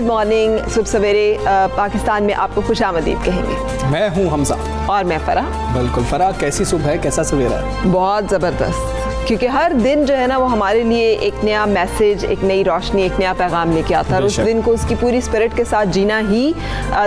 Morning, Subah Savere Pakistan में आपको खुशामदीद कहेंगे। मैं हूँ हमजा और मैं फराह। बिल्कुल फराह, कैसी सुबह है, कैसा सवेरा है? बहुत ज़बरदस्त, क्योंकि हर दिन जो है ना वो हमारे लिए एक नया मैसेज, एक नई रोशनी, एक नया पैगाम लेके आता है और उस दिन को उसकी पूरी स्पिरिट के साथ जीना ही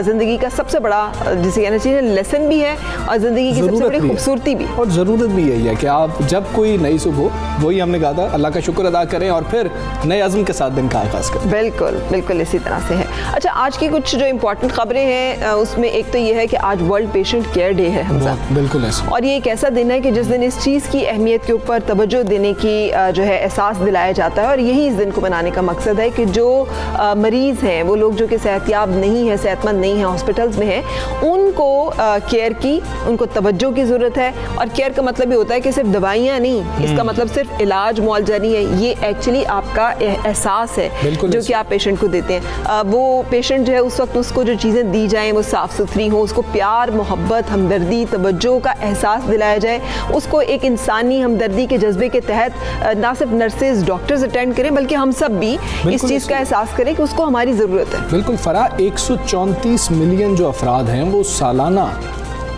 ज़िंदगी का सबसे बड़ा, जिसे कहना चाहिए, लेसन भी है और ज़िंदगी की सबसे बड़ी खूबसूरती भी। और ज़रूरत भी यही है कि आप जब कोई नई सुबह, वही हमने कहा था, अल्लाह का शुक्र अदा करें और फिर नए अज़्म के साथ दिन का आगाज़ करें। बिल्कुल बिल्कुल इसी तरह से है। अच्छा, आज की कुछ जो इम्पोर्टेंट खबरें हैं उसमें एक तो ये है कि आज वर्ल्ड पेशेंट केयर डे है हमजा। बिल्कुल ऐसा। और ये एक ऐसा दिन है कि जिस दिन इस चीज़ की अहमियत के ऊपर तवज्जो देने की जो है एहसास दिलाया जाता है और यही इस दिन को मनाने का मकसद है कि जो मरीज़ हैं, वो लोग जो कि सेहतयाब नहीं है, सेहतमंद नहीं है, हॉस्पिटल्स में हैं, उनको केयर की, उनको तवज्जो की ज़रूरत है। और केयर का मतलब ये होता है कि सिर्फ दवाइयाँ नहीं, इसका मतलब सिर्फ इलाज मुआवजा नहीं है, ये एक्चुअली आपका एहसास है जो कि आप पेशेंट को देते हैं। वो पेशेंट जो है उस वक्त उसको जो चीज़ें दी जाएँ वो साफ़ सुथरी हो, उसको प्यार, मोहब्बत, हमदर्दी, तवज्जो का एहसास दिलाया जाए, उसको एक इंसानी हमदर्दी के जज्बे के तहत ना सिर्फ नर्सेज डॉक्टर्स अटेंड करें बल्कि हम सब भी इस चीज़ का एहसास करें कि उसको हमारी ज़रूरत है। बिल्कुल फराह, 134 मिलियन जो अफराद हैं वो सालाना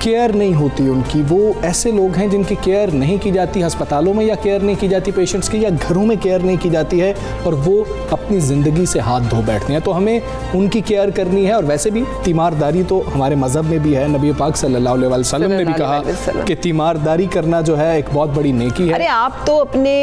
केयर नहीं होती उनकी, वो ऐसे लोग हैं जिनकी केयर नहीं की जाती अस्पतालों में, या केयर नहीं की जाती पेशेंट्स की, या घरों में केयर नहीं की जाती है और वो अपनी ज़िंदगी से हाथ धो बैठते हैं। तो हमें उनकी केयर करनी है। और वैसे भी तीमारदारी तो हमारे मज़हब में भी है, नबी पाक सल्लल्लाहु अलैहि वसल्लम ने भी कहा कि तीमारदारी करना जो है एक बहुत बड़ी नेकी है। अरे आप तो अपने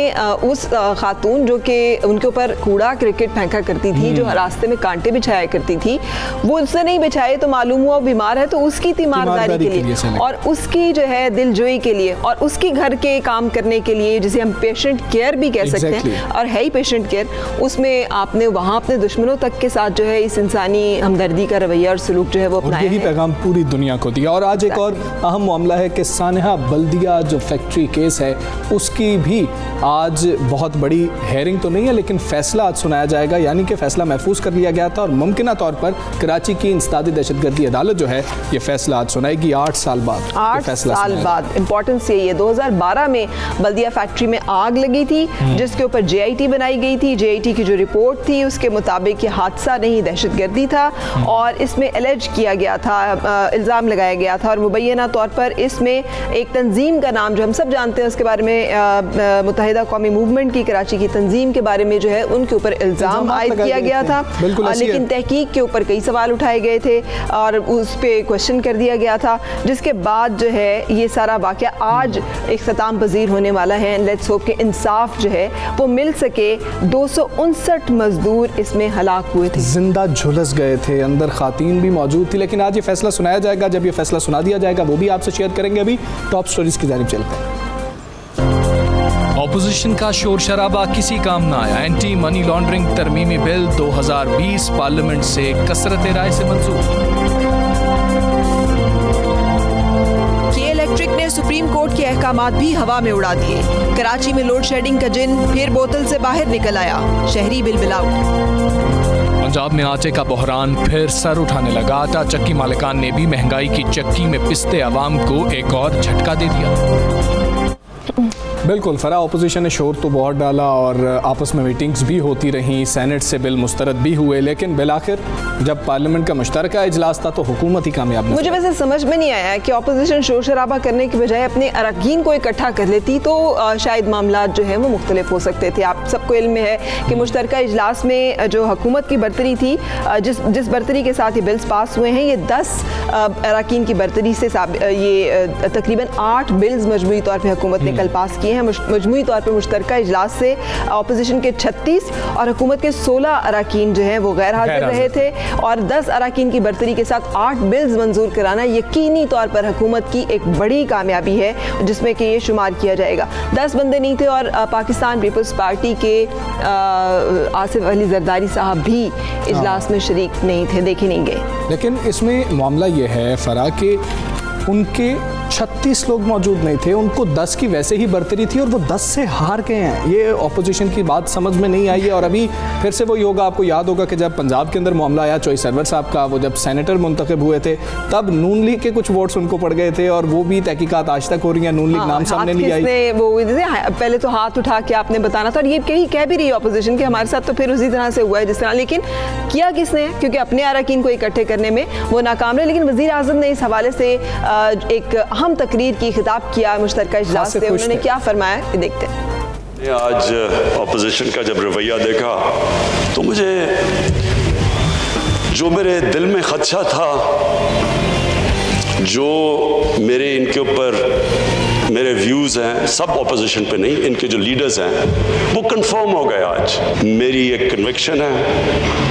उस खातून जो कि उनके ऊपर कूड़ा क्रिकेट फेंका करती थी, जो रास्ते में कांटे बिछाया करती थी, वो उसने नहीं बिछाए तो मालूम हुआ बीमार है, तो उसकी तीमारदारी के लिए और उसकी जो है दिलजोई के लिए और उसकी घर के काम करने के लिए, जिसे हम पेशेंट केयर भी कह सकते हैं और है ही पेशेंट केयर, उसमें आपने वहाँ अपने दुश्मनों तक के साथ जो है इस इंसानी हमदर्दी का रवैया और सलूक जो है वो अपनाया है। यही पैगाम पूरी दुनिया को दिया। और आज एक और अहम मामला है कि सानेहा बल्दिया जो फैक्ट्री केस है उसकी भी आज बहुत बड़ी हेयरिंग तो नहीं है, लेकिन फैसला आज सुनाया जाएगा। यानी कि फैसला महफूज कर लिया गया था और मुमकिना तौर पर कराची की इंसदादी दहशतगर्दी अदालत जो है ये फैसला आज सुनाएगी 8 साल बाद। 8 साल बाद। इंपॉर्टेंस यही है, 2012 में बल्दिया फैक्ट्री में आग लगी थी जिसके ऊपर JIT बनाई गई थी। JIT की जो रिपोर्ट थी उसके मुताबिक ये हादसा नहीं दहशतगर्दी था और इसमें एलेज किया गया था, इल्ज़ाम लगाया गया था और मुबैना तौर पर इसमें एक तंजीम का नाम जो हम सब जानते हैं उसके बारे में, मुत्तहिदा कौमी मूवमेंट की कराची की तंजीम के बारे में जो है उनके ऊपर इल्ज़ाम आयद किया गया था। लेकिन तहकीक के ऊपर कई सवाल उठाए गए थे और उस पर क्वेश्चन कर दिया गया था, जिसके बाद जो है ये सारा वाक़या आज इख्तिताम पजीर होने वाला है। लेट्स होप कि इंसाफ जो है वो मिल सके। 259 मजदूर इसमें हलाक हुए थे, जिंदा झुलस गए थे, अंदर खातीन भी मौजूद थी। लेकिन आज ये फैसला सुनाया जाएगा, जब ये फैसला सुना दिया जाएगा वो भी आपसे शेयर करेंगे। अभी टॉप स्टोरीज की जानिब चलते हैं। ऑपोजिशन का शोर शराबा किसी काम ना आया। एंटी मनी लॉन्ड्रिंग तरमीमी बिल 2020 पार्लियामेंट से कसरत राय से मंजूर। इलेक्ट्रिक ने सुप्रीम कोर्ट के अहकामात भी हवा में उड़ा दिए। कराची में लोड शेडिंग का जिन फिर बोतल से बाहर निकल आया, शहरी बिलबिलाउट। पंजाब में आटे का बहरान फिर सर उठाने लगा। आटा चक्की मालिकान ने भी महंगाई की चक्की में पिसते अवाम को एक और झटका दे दिया। बिल्कुल फराह, अपोजिशन ने शोर तो बहुत डाला और आपस में मीटिंग्स भी होती रहीं, सेनेट से बिल मुस्तरद भी हुए, लेकिन बिलाखिर जब पार्लियामेंट का मुश्तरका इजलास था तो हुकूमत ही कामयाब नहीं। मुझे वैसे समझ में नहीं आया कि अपोजिशन शोर शराबा करने की बजाय अपने अरकान को इकट्ठा कर लेती तो शायद मामला जो है वो मुख्तलिफ हो सकते थे। आप सबको इल्म में है कि मुश्तरका इजलास में जो हुकूमत की बरतरी थी, जिस बरतरी के साथ ये बिल्स पास हुए हैं, ये 10 अरकान की बरतरी से ये तकरीबन 8 बिल्स मजमूई तौर पर हुकूमत ने कल पास किए हैं। मजमूई तौर पर मुश्तरका इजलास से अपोजिशन के 36 और हुकूमत के 16 अरकान जो हैं वो गैर हाजिर रहे थे और 10 अरकान की बरतरी के साथ 8 बिल्स मंजूर कराना यकीनी तौर पर हुकूमत की एक बड़ी कामयाबी है, जिसमें कि ये शुमार किया जाएगा। 10 बंदे नहीं थे और पाकिस्तान पीपल्स पार्टी के आसिफ अली जरदारी साहब भी इजलास में शरीक नहीं थे, देखे नहीं गए। लेकिन इसमें मामला ये है फराह कि उनके 36 लोग मौजूद नहीं थे, उनको 10 की वैसे ही बर्तरी थी और वो 10 से हार गए हैं। ये ऑपोजिशन की बात समझ में नहीं आई है। और अभी फिर से वही होगा, आपको याद होगा कि जब पंजाब के अंदर मामला आया चॉइस सरवर साहब का, वो जब सेनेटर मुंतखब हुए थे तब नून लीग के कुछ वोट्स उनको पड़ गए थे और वो भी तहकीकात आज तक हो रही है। नून लीग नाम सामने नहीं आई। वो पहले तो हाथ उठा के आपने बताना था और ये कह भी रही है ऑपोजिशन के हमारे साथ तो फिर उसी तरह से हुआ है जिस तरह, लेकिन किया किसने? क्योंकि अपने अरकान को इकट्ठे करने में वो नाकाम रहे। लेकिन वज़ीर आज़म ने इस हवाले से एक अहम तकरीर की, खिताब किया मुश्तरका इजलास से। उन्होंने क्या फरमाया ये देखते हैं। आज ऑपोजिशन का जब रवैया देखा तो मुझे जो मेरे दिल में खदशा था, जो मेरे इनके ऊपर मेरे व्यूज़ हैं, सब ऑपोजिशन पे नहीं, इनके जो लीडर्स हैं वो कंफर्म हो गए। आज मेरी एक कन्विक्शन है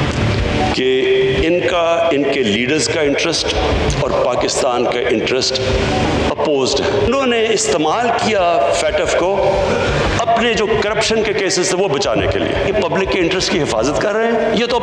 कि इनके लीडर्स का इंटरेस्ट और पाकिस्तान का इंटरेस्ट अपोज्ड है। उन्होंने इस्तेमाल किया फैटफ को अपने जो करप्शन के केसेस थे वो बचाने के लिए। ये पब्लिक के इंटरेस्ट की हिफाजत कर रहे हैं, ये तो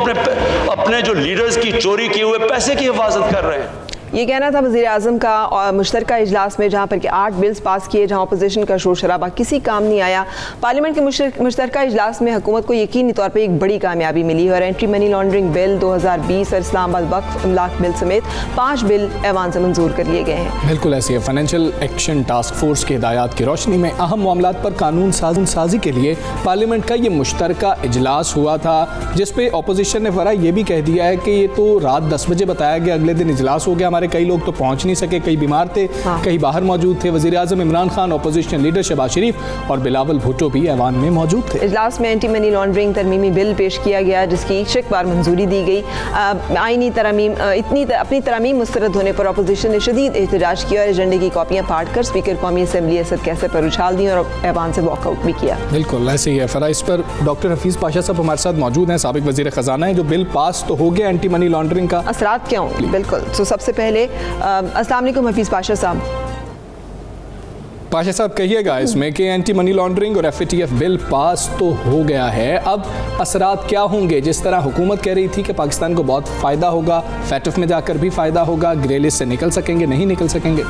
अपने जो लीडर्स की चोरी किए हुए पैसे की हिफाजत कर रहे हैं। ये कहना था वज़ीर आज़म का और मुश्तरका इजलास में, जहाँ पर कि 8 बिल्स पास किए, जहाँ अपोजिशन का शोर शराबा किसी काम नहीं आया। पार्लियामेंट के मुश्तरका इजलास में हुकूमत को यकीनी तौर पर एक बड़ी कामयाबी मिली और एंटी मनी लॉन्ड्रिंग बिल 2020 और इस्लामाबाद वक्फ इमलाक बिल समेत 5 बिल ऐवान से मंजूर कर लिए गए हैं। बिल्कुल ऐसी है। फाइनेंशियल एक्शन टास्क फोर्स की हिदायत की रोशनी में अहम मामलात पर कानून साजी के लिए पार्लियामेंट का ये मुश्तरका इजलास हुआ था, जिसपे अपोजिशन ने फरा ये भी कह दिया है कि ये तो रात 10 बजे बताया गया, अगले दिन इजलास हो गया। हमारे कई लोग तो पहुंच नहीं सके, कई बीमार थे, कई बाहर मौजूद थे। वज़ीर आज़म इमरान खान, अपोजिशन लीडर शहबाज शरीफ और बिलावल भुट्टो भी ऐवान में मौजूद थे। इजलास में एंटी मनी लॉन्ड्रिंग तरमीमी बिल पेश किया गया, जिसकी शक्वार मंजूरी दी गई। आईनी तरमीम अपनी तरमीम मुस्तरद होने पर अपोजिशन ने शदीद एहतजाज किया और एजेंडे की कॉपियां फाड़ कर स्पीकर कौमी असम्बली असद कैसे पर उछाल दी और ऐवान से वॉकआउट भी किया। बिल्कुल ऐसे ही है। फरा इस पर डॉक्टर हफीज़ पाशा साहब हमारे साथ मौजूद हैं, साबिक वज़ीर ख़जाना है। जो बिल पास तो हो गया एंटी मनी लॉन्ड्रिंग का, असरात क्या होंगे? बिल्कुल। तो सबसे पहले अस्सलाम वालेकुम हफीज़ पाशा साहब। पाशा साहब कहिएगा इसमें कि एंटी मनी लॉन्ड्रिंग और FATF बिल पास तो हो गया है, अब असरात क्या होंगे? जिस तरह हुकूमत कह रही थी कि पाकिस्तान को बहुत फ़ायदा होगा, फैटफ में जाकर भी फ़ायदा होगा, ग्रे लिस्ट से निकल सकेंगे, नहीं निकल सकेंगे?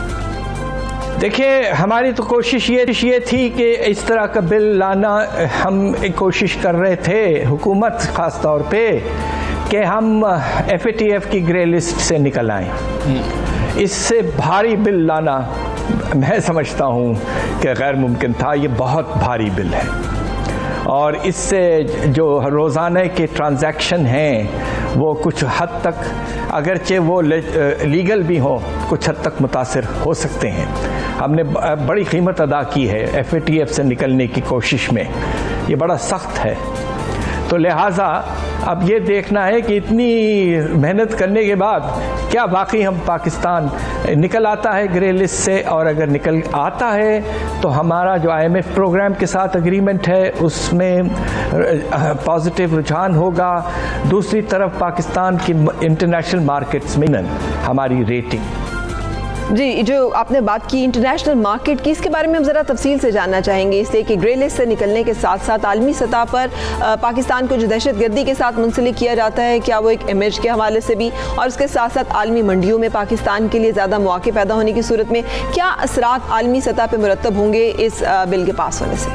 देखिए, हमारी तो कोशिश ये थी कि इस तरह का बिल लाना, हम एक कोशिश कर रहे थे, हुकूमत ख़ास तौर पे, कि हम FATF की ग्रे लिस्ट से निकल आएँ। इससे भारी बिल लाना मैं समझता हूँ कि गैर मुमकिन था। ये बहुत भारी बिल है और इससे जो रोज़ाना के ट्रांजैक्शन हैं वो कुछ हद तक, अगरचे वो लीगल भी हों, कुछ हद तक मुतासिर हो सकते हैं। हमने बड़ी कीमत अदा की है FATF से निकलने की कोशिश में, ये बड़ा सख्त है। तो लिहाजा अब ये देखना है कि इतनी मेहनत करने के बाद क्या वाकई हम पाकिस्तान निकल आता है ग्रे लिस्ट से, और अगर निकल आता है तो हमारा जो IMF प्रोग्राम के साथ एग्रीमेंट है उसमें पॉजिटिव रुझान होगा। दूसरी तरफ पाकिस्तान की इंटरनेशनल मार्केट्स में हमारी रेटिंग। जी, जो आपने बात की इंटरनेशनल मार्केट की, इसके बारे में हम ज़रा तफसील से जानना चाहेंगे, इसलिए कि ग्रे लिस्ट से निकलने के साथ साथ आलमी सतह पर पाकिस्तान को जो दहशतगर्दी के साथ मुंसलिक किया जाता है, क्या वो एक इमेज के हवाले से भी, और उसके साथ साथ आलमी मंडियों में पाकिस्तान के लिए ज़्यादा मौके पैदा होने की सूरत में क्या असरात आलमी सतह पर मुरतब होंगे इस बिल के पास होने से?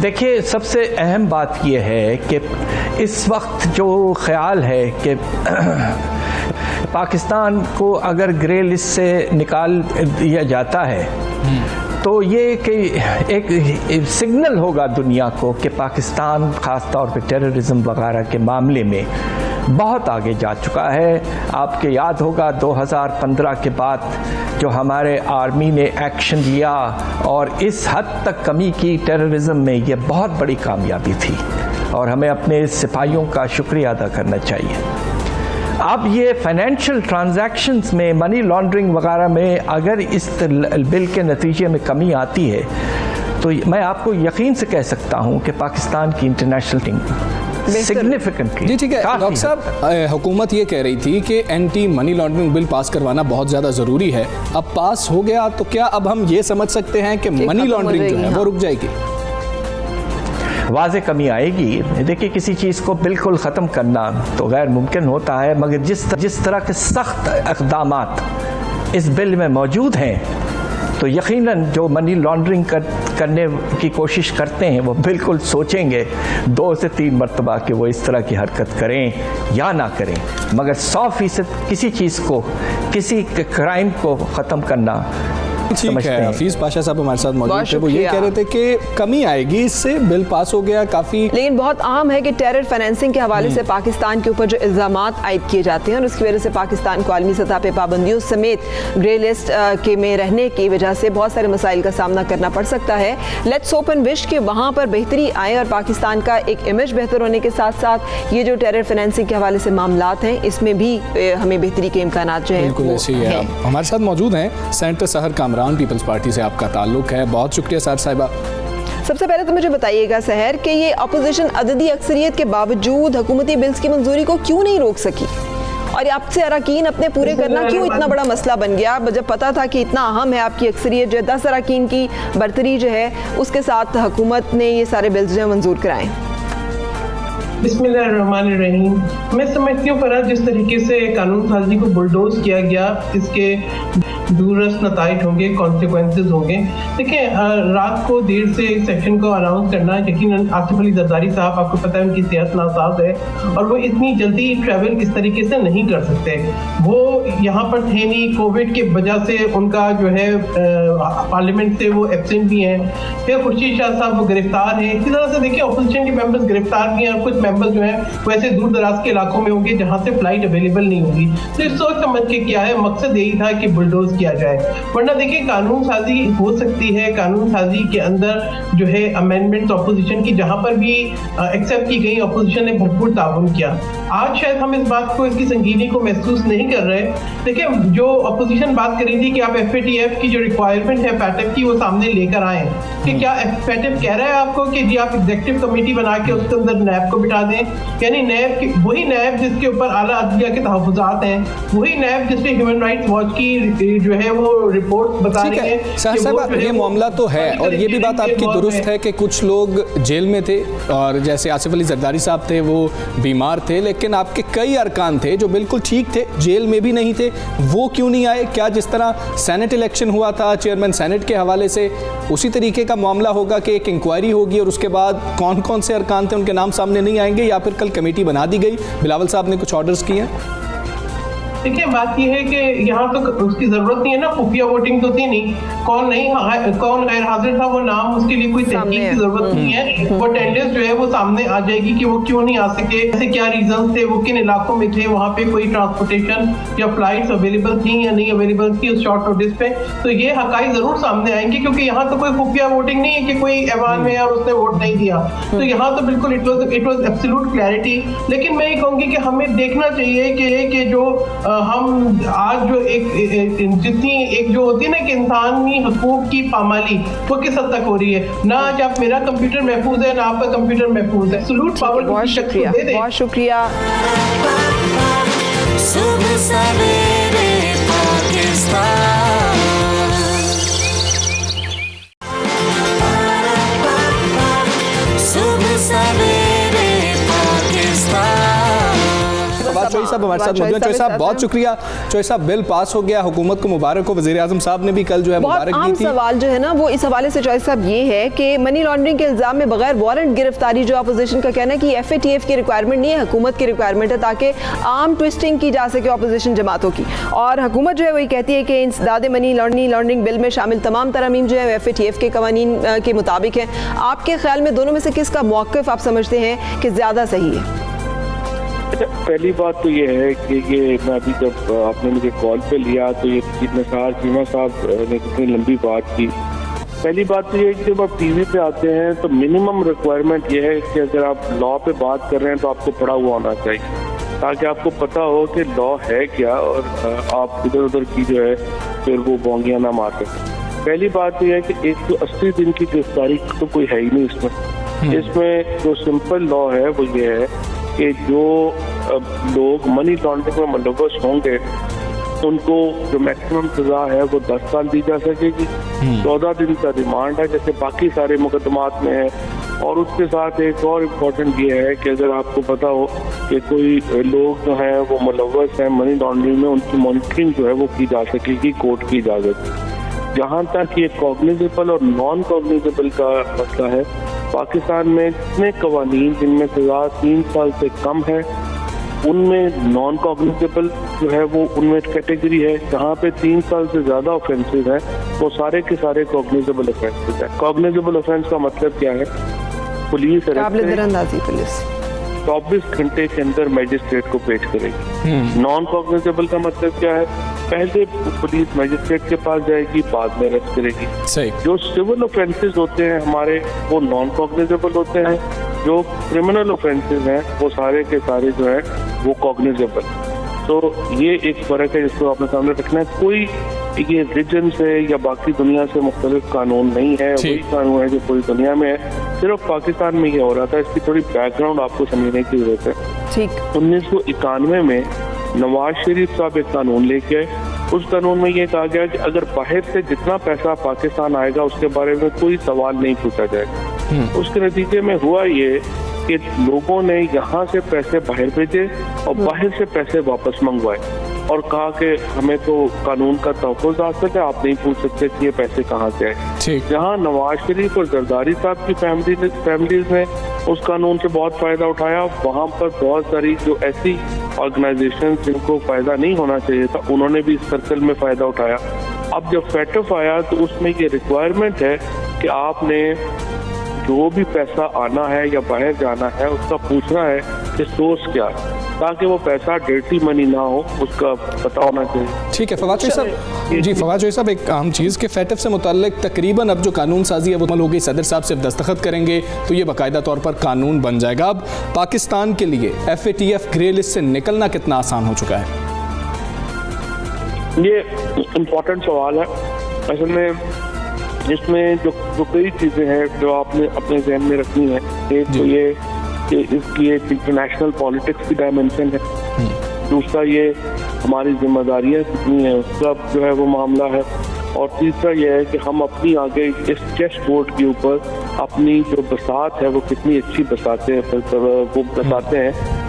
देखिए, सबसे अहम बात यह है कि इस वक्त जो ख्याल है कि पाकिस्तान को अगर ग्रे लिस्ट से निकाल दिया जाता है तो ये कि एक सिग्नल होगा दुनिया को कि पाकिस्तान ख़ास तौर पे टेररिज्म वगैरह के मामले में बहुत आगे जा चुका है। आपके याद होगा 2015 के बाद जो हमारे आर्मी ने एक्शन लिया और इस हद तक कमी की टेररिज्म में, ये बहुत बड़ी कामयाबी थी और हमें अपने सिपाहियों का शुक्रिया अदा करना चाहिए। अब ये फाइनेंशियल ट्रांजैक्शंस में, मनी लॉन्ड्रिंग वगैरह में अगर इस बिल के नतीजे में कमी आती है तो मैं आपको यकीन से कह सकता हूँ कि पाकिस्तान की इंटरनेशनल सिग्निफिकेंटली। जी ठीक है डॉक्टर साहब, हुकूमत ये कह रही थी कि anti money laundering bill pass करवाना बहुत ज़्यादा ज़रूरी है, अब पास हो गया तो क्या अब हम ये समझ सकते हैं कि मनी लॉन्ड्रिंग जो है वो रुक जाएगी? वाज़े कमी आएगी। देखिए, किसी चीज़ को बिल्कुल ख़त्म करना तो गैर मुमकिन होता है, मगर जिस तरह के सख्त इक़दामात इस बिल में मौजूद हैं तो यकीनन जो मनी लॉन्ड्रिंग करने की कोशिश करते हैं वो बिल्कुल सोचेंगे 2 से 3 मरतबा कि वो इस तरह की हरकत करें या ना करें, मगर 100% किसी चीज़ को, किसी क्राइम को ख़त्म करना ठीक है। हफीज पाशा साहब हमारे साथ मौजूद थे, वो ये कह रहे थे कि कमी आएगी इससे, बिल पास हो गया काफ़ी। लेकिन बहुत आम है कि टेरर फाइनेंसिंग के हवाले से पाकिस्तान के ऊपर जो इल्ज़ामात आयद किए जाते हैं और उसकी वजह से पाकिस्तान को आलमी सतह पर पाबंदियों समेत ग्रे लिस्ट के में रहने की वजह से बहुत सारे मसाइल का सामना करना पड़ सकता है। लेट्स होप एंड विश कि वहाँ पर बेहतरी आए और पाकिस्तान का एक इमेज बेहतर होने के साथ साथ ये जो टेरर फाइनेंसिंग के हवाले से मामलात हैं इसमें भी हमें बेहतरी के इम्कानात जो बिल्कुल ऐसे ही है। हमारे साथ मौजूद हैं सेनेटर सहर कामरान, पीपल्स पार्टी से आपका ताल्लुक है। बहुत शुक्रिया सहर साहिबा। सबसे पहले तो मुझे बताइएगा सहर कि ये अपोजिशन अददी अक्सरियत के बावजूद हुकूमती बिल्स की मंजूरी को क्यों नहीं रोक सकी, और आपसे अरकान अपने पूरे करना क्यों इतना बड़ा मसला बन गया, जब पता था कि इतना अहम है आपकी अक्सरियत जो है 10 अरकान की बरतरी जो है उसके साथ हुकूमत ने ये सारे बिल्स जो मंजूर कराए। बिस्मिल्लाहिर्रहमानिर्रहीम। मैं समझती हूँ फराज, जिस तरीके से कानून साजी को बुलडोज किया गया इसके दूररस नताइज होंगे, कॉन्सिक्वेंसेज होंगे। देखिए, रात को देर से सेशन को अनाउंस करना, यकीनन आसिफ अली जरदारी साहब, आपको पता है उनकी सेहत नासाज है और वो इतनी जल्दी ट्रैवल इस तरीके से नहीं कर सकते। वो यहाँ पर थे नहीं, कोविड की वजह से उनका जो है पार्लियामेंट से वो एब्सेंट भी हैं। फिर खुर्शीद शाह साहब वो गिरफ्तार हैं। इसी तरह से देखिए अपोजिशन के मेंबर्स गिरफ्तार भी हैं और कुछ मेंबर्स जो हैं वो ऐसे दूर दराज के इलाकों में होंगे जहाँ से फ्लाइट अवेलेबल नहीं होगी। तो इस सोच समझ के क्या है, मकसद यही था कि बुलडोज किया जाए। वरना देखिए कानून साजी हो सकती है, कानून साजी के अंदर जो है अमेंडमेंट्स ऑपोजिशन की जहां पर भी एक्सेप्ट की गई, ऑपोजिशन ने भरपूर ताउन किया। आज शायद हम इस बात को, इसकी संगीनी को महसूस नहीं कर रहे। देखिए, जो ऑपोजिशन बात करी थी कि आप FATF की जो रिक्वायरमेंट है पैटफ की वो सामने लेकर आए, कि क्या पैटफ कह रहा है आपको कि जी आप एग्जीक्यूटिव कमेटी बना के उसके अंदर नैब को बिठा दें, यानी नैब की वही नैब जिसके ऊपर आला अदलिया के तहफ़्फ़ुज़ात हैं, वही नैब जिसपे ह्यूमन राइट्स वॉच की जो है वो रिपोर्ट बता रही है। साहब ये मामला तो है और ये भी बात आपकी दुरुस्त है कि कुछ लोग जेल में थे और जैसे आसिफ अली जरदारी साहब थे वो बीमार थे, लेकिन आपके कई अरकान थे जो बिल्कुल ठीक थे, जेल में भी नहीं थे, वो क्यों नहीं आए? क्या जिस तरह सेनेट इलेक्शन हुआ था चेयरमैन सेनेट के हवाले से उसी तरीके का मामला होगा कि एक इंक्वायरी होगी और उसके बाद कौन कौन से अरकान थे उनके नाम सामने नहीं आएंगे, या फिर कल कमेटी बना दी गई, बिलावल साहब ने कुछ ऑर्डर्स किए हैं? देखिए, बात यह है कि यहाँ तो उसकी जरूरत नहीं है ना, खुफिया वोटिंग तो थी नहीं, कौन गैर हाजिर था वो नाम, उसके लिए कोई तहकीक की जरूरत नहीं है। वो अटेंडेंस जो है वो सामने आ जाएगी कि वो क्यों नहीं आ सके, ऐसे क्या रीजंस थे, वो किन इलाकों में थे, वहाँ पे कोई ट्रांसपोर्टेशन या फ्लाइट्स अवेलेबल थी या नहीं अवेलेबल थी उस शॉर्ट नोटिस पे, तो ये हकाई जरूर सामने आएंगे, क्योंकि यहाँ तो कोई खुफिया वोटिंग नहीं है कि कोई ऐवान में और उसने वोट नहीं दिया। तो यहाँ तो बिल्कुल इट वाज एब्सोल्यूट क्लैरिटी। लेकिन मैं ये कहूँगी कि हमें देखना चाहिए कि जो हम आज जो जितनी एक जो होती है ना कि इंसानी हकूक की पामाली, वो किस हद तक हो रही है। ना आज आप मेरा कंप्यूटर महफूज है ना आपका कंप्यूटर महफूज है। Salute power. बहुत शुक्रिया, बहुत शुक्रिया। सुबह सवेरे पाकिस्तान, सुबह सवेरे पाकिस्तान। चौधरी साहब हमारे साथ मौजूद हैं। चौधरी साहब बहुत शुक्रिया। चौधरी साहब बिल पास हो गया, हुकूमत को मुबारक हो। वज़ीर आज़म साहब ने भी कल जो है मुबारक दी थी। सवाल जो है ना वो इस हवाले से चौधरी साहब ये है कि मनी लॉन्ड्रिंग के इल्जाम में बगैर वारंट गिरफ्तारी, जो अपोजिशन का कहना है कि FATF की रिक्वायरमेंट नहीं है, हुकूमत की रिक्वायरमेंट है ताकि आम ट्विस्टिंग की जा सके अपोजिशन जमातों की। और हुकूमत जो है वही कहती है कि इंसदाद मनी लॉन्ड्रिंग बिल में शामिल तमाम तरमीम जो है FATF के कवानीन के मुताबिक है। आपके ख्याल में दोनों में से किसका मौक़िफ़ आप समझते हैं कि ज़्यादा सही है? पहली बात तो ये है कि ये मैं अभी जब आपने मुझे कॉल पे लिया तो ये निसार चीमा साहब ने कितनी लंबी बात की। पहली बात तो ये है कि जब आप टीवी पे आते हैं तो मिनिमम रिक्वायरमेंट ये है कि अगर आप लॉ पे बात कर रहे हैं तो आपको पढ़ा हुआ होना चाहिए, ताकि आपको पता हो कि लॉ है क्या और आप इधर उधर की जो है फिर वो बोंगियाँ ना मार सकें। पहली बात तो ये है कि 180 दिन की गिरफ्तारी तो कोई है ही नहीं इसमें। इसमें जो सिंपल लॉ है वो ये है कि जो लोग मनी लॉन्ड्रिंग में मुलव्वस होंगे उनको जो मैक्सिमम सजा है वो 10 साल दी जा सकेगी। 14 दिन का रिमांड है जैसे बाकी सारे मुकदमात में है। और उसके साथ एक और इम्पोर्टेंट ये है कि अगर आपको पता हो कि कोई लोग जो हैं वो मुलव्वस हैं मनी लॉन्ड्रिंग में, उनकी मॉनिटरिंग जो है वो की जा सकेगी कोर्ट की इजाज़त। जहाँ तक ये कॉग्निजेबल और नॉन कॉग्निजेबल का मसला है, पाकिस्तान में जितने कवानीन जिनमें सजा 3 साल से कम है, उनमें नॉन कॉग्निजेबल जो है वो उनमें कैटेगरी है। जहाँ पे 3 साल से ज़्यादा ऑफेंसेस हैं वो सारे के सारे कॉग्निजेबल ऑफेंसेस हैं। कॉग्निजेबल ऑफेंस का मतलब क्या है? पुलिस काबिल-ए-दरअंदाज़ी पुलिस 24 घंटे के अंदर मजिस्ट्रेट को पेश करेगी। नॉन कॉग्निजेबल का मतलब क्या है? पहले पुलिस मजिस्ट्रेट के पास जाएगी, बाद में अरेस्ट करेगी। सही। जो सिविल ऑफेंसेस होते हैं हमारे, वो नॉन कॉग्निजेबल होते हैं। जो क्रिमिनल ऑफेंसेस हैं वो सारे के सारे जो है वो कॉग्निजेबल। तो ये एक फर्क है जिसको आपने सामने रखना है। कोई ये रीजन से या बाकी दुनिया से मुख्तलिफ कानून नहीं है, वही कानून है जो पूरी दुनिया में है, सिर्फ पाकिस्तान में ये हो रहा था। इसकी थोड़ी बैकग्राउंड आपको समझने की जरूरत है। ठीक। 1991 में नवाज शरीफ साहब एक कानून लेके आए। उस कानून में ये कहा गया कि अगर बाहर से जितना पैसा पाकिस्तान आएगा उसके बारे में कोई सवाल नहीं पूछा जाएगा। उसके नतीजे में हुआ ये कि लोगों ने यहाँ से पैसे बाहर भेजे और बाहर से पैसे वापस मंगवाए और कहा कि हमें तो कानून का तहफ़्फ़ुज़ हासिल है, आप नहीं पूछ सकते कि ये पैसे कहाँ से आए। जहाँ नवाज शरीफ और जरदारी साहब की फैमिलीज ने उस कानून से बहुत फ़ायदा उठाया, वहाँ पर बहुत सारी जो ऐसी ऑर्गेनाइजेशन जिनको फ़ायदा नहीं होना चाहिए था, उन्होंने भी इस सर्कल में फ़ायदा उठाया। अब जब फैटफ आया तो उसमें ये रिक्वायरमेंट है कि आपने जो भी पैसा आना है या बाहर जाना है उसका पूछना है कि सोर्स क्या है, ताकि वो पैसा डर्टी मनी ना हो, उसका पता होना चाहिए। ठीक है फवाद चौधरी साहब। जी फवाद चौधरी साहब, एक अहम चीज़ के फैटफ से मुताल्लिक तकरीबन अब जो कानून साजी है वो अमल होगी, सदर साहब सिर्फ दस्तखत करेंगे तो ये बाकायदा तौर पर कानून बन जाएगा। अब पाकिस्तान के लिए FATF ग्रे लिस्ट से निकलना कितना आसान हो चुका है? ये इम्पोर्टेंट सवाल है। असल में इसमें जो कई चीज़ें हैं जो आपने अपने जहन में रखनी है। एक तो ये कि इसकी एक इंटरनेशनल पॉलिटिक्स की डायमेंशन है। दूसरा ये हमारी जिम्मेदारियां कितनी हैं उसका जो है वो मामला है। और तीसरा ये है कि हम अपनी आगे इस चेस बोर्ड के ऊपर अपनी जो बसात है वो कितनी अच्छी बसाते हैं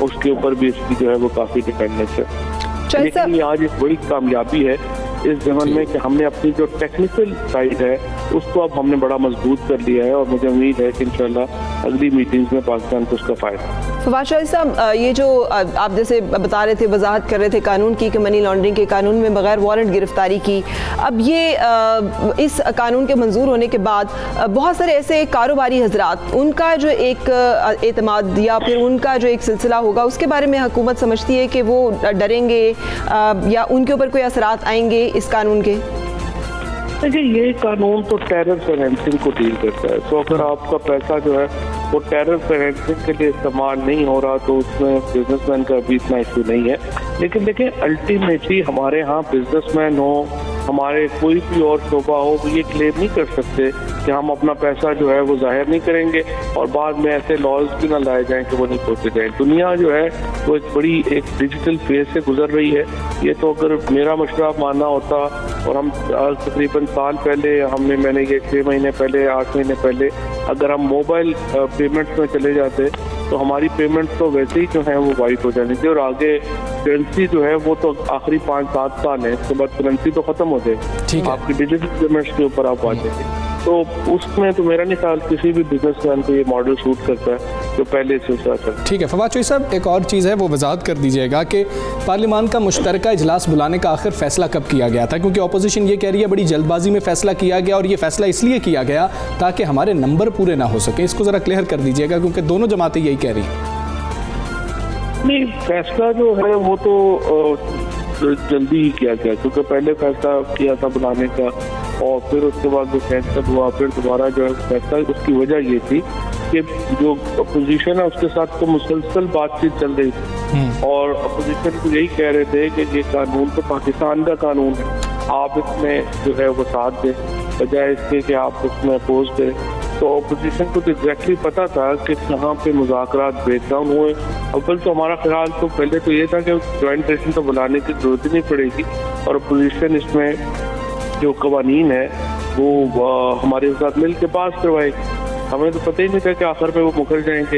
उसके ऊपर भी इसकी जो है वो काफ़ी डिपेंडेंस है। लेकिन ये आज एक बड़ी कामयाबी है इस जमाने में कि हमने अपनी जो टेक्निकल साइड है उसको अब हमने बड़ा मजबूत कर लिया है और मुझे उम्मीद है कि इंशाल्लाह अगली मीटिंग्स में पाकिस्तान को उसका फ़ायदा। फवाद चौधरी साहब, ये जो आप जैसे बता रहे थे, वजाहत कर रहे थे कानून की कि मनी लॉन्ड्रिंग के कानून में बगैर वारंट गिरफ्तारी की, अब ये इस कानून के मंजूर होने के बाद बहुत सारे ऐसे कारोबारी हजरात, उनका जो एक एतमाद या फिर उनका जो एक सिलसिला होगा उसके बारे में हुकूमत समझती है कि वो डरेंगे या उनके ऊपर कोई असरात आएंगे इस कानून के? देखिए, ये कानून तो टेरर फाइनेंसिंग को डील करता है। तो अगर आपका पैसा जो है वो टेरर फाइनेंसिंग के लिए इस्तेमाल नहीं हो रहा तो उसमें बिजनेसमैन का भी इतना इशू नहीं है। लेकिन देखिए, अल्टीमेटली हमारे यहाँ बिजनेसमैन हो, हमारे कोई भी और शोबा हो, वो ये क्लेम नहीं कर सकते कि हम अपना पैसा जो है वो जाहिर नहीं करेंगे और बाद में ऐसे लॉज भी ना लाए जाएं कि वो नहीं पहुँचे जाएं। दुनिया जो है वो एक बड़ी एक डिजिटल फेज से गुजर रही है। ये तो अगर मेरा मशवरा मानना होता और हम तकरीबन साल पहले मैंने ये 6 महीने पहले 8 महीने पहले अगर हम मोबाइल पेमेंट्स में चले जाते तो हमारी पेमेंट्स तो वैसे ही जो है वो वाइट हो जानी थी और आगे करेंसी जो है वो तो आखिरी 5-7 साल है, उसके बाद करेंसी तो खत्म हो जाएगी, आपकी डिजिटल पेमेंट्स के ऊपर आप आ जाएंगे। तो उसमें तो मेरा नहीं ख्याल किसी भी बिजनेसमैन को ये मॉडल सूट करता है जो पहले से उसका चलता। ठीक है फवाद चौधरी साहब, एक और चीज़ है वो वजाहत कर दीजिएगा कि पार्लियामान का मुश्तरका इजलास बुलाने का आखिर फैसला कब किया गया था? क्योंकि अपोजिशन ये कह रही है बड़ी जल्दबाजी में फैसला किया गया और ये फैसला इसलिए किया गया ताकि हमारे नंबर पूरे ना हो सके। इसको ज़रा क्लियर कर दीजिएगा क्योंकि दोनों जमातें यही कह रही हैं। नहीं, फैसला जो है वो तो जल्दी ही किया गया क्योंकि पहले फैसला किया था बुलाने का और फिर उसके बाद वो कैंसिल हुआ, फिर दोबारा जो है फैसला। उसकी वजह ये थी कि जो अपोजिशन है उसके साथ तो मुसलसल बातचीत चल रही थी और अपोजिशन को यही कह रहे थे कि ये कानून तो पाकिस्तान का कानून है, आप इसमें जो है वो साथ दें बजाय इसके कि आप उसमें अपोज करें। तो अपोजिशन को तो एग्जैक्टली पता था कि कहाँ पे मुज़ाकरात ब्रेकडाउन हुए। अव्वल तो हमारा ख्याल तो पहले तो ये था कि ज्वाइंट सेशन तो बुलाने की जरूरत ही नहीं पड़ेगी और अपोजिशन इसमें जो कवानीन है वो हमारे साथ मिल के पास करवाएगी। हमें तो पता ही नहीं था कि आखिर में वो मुकर जाएंगे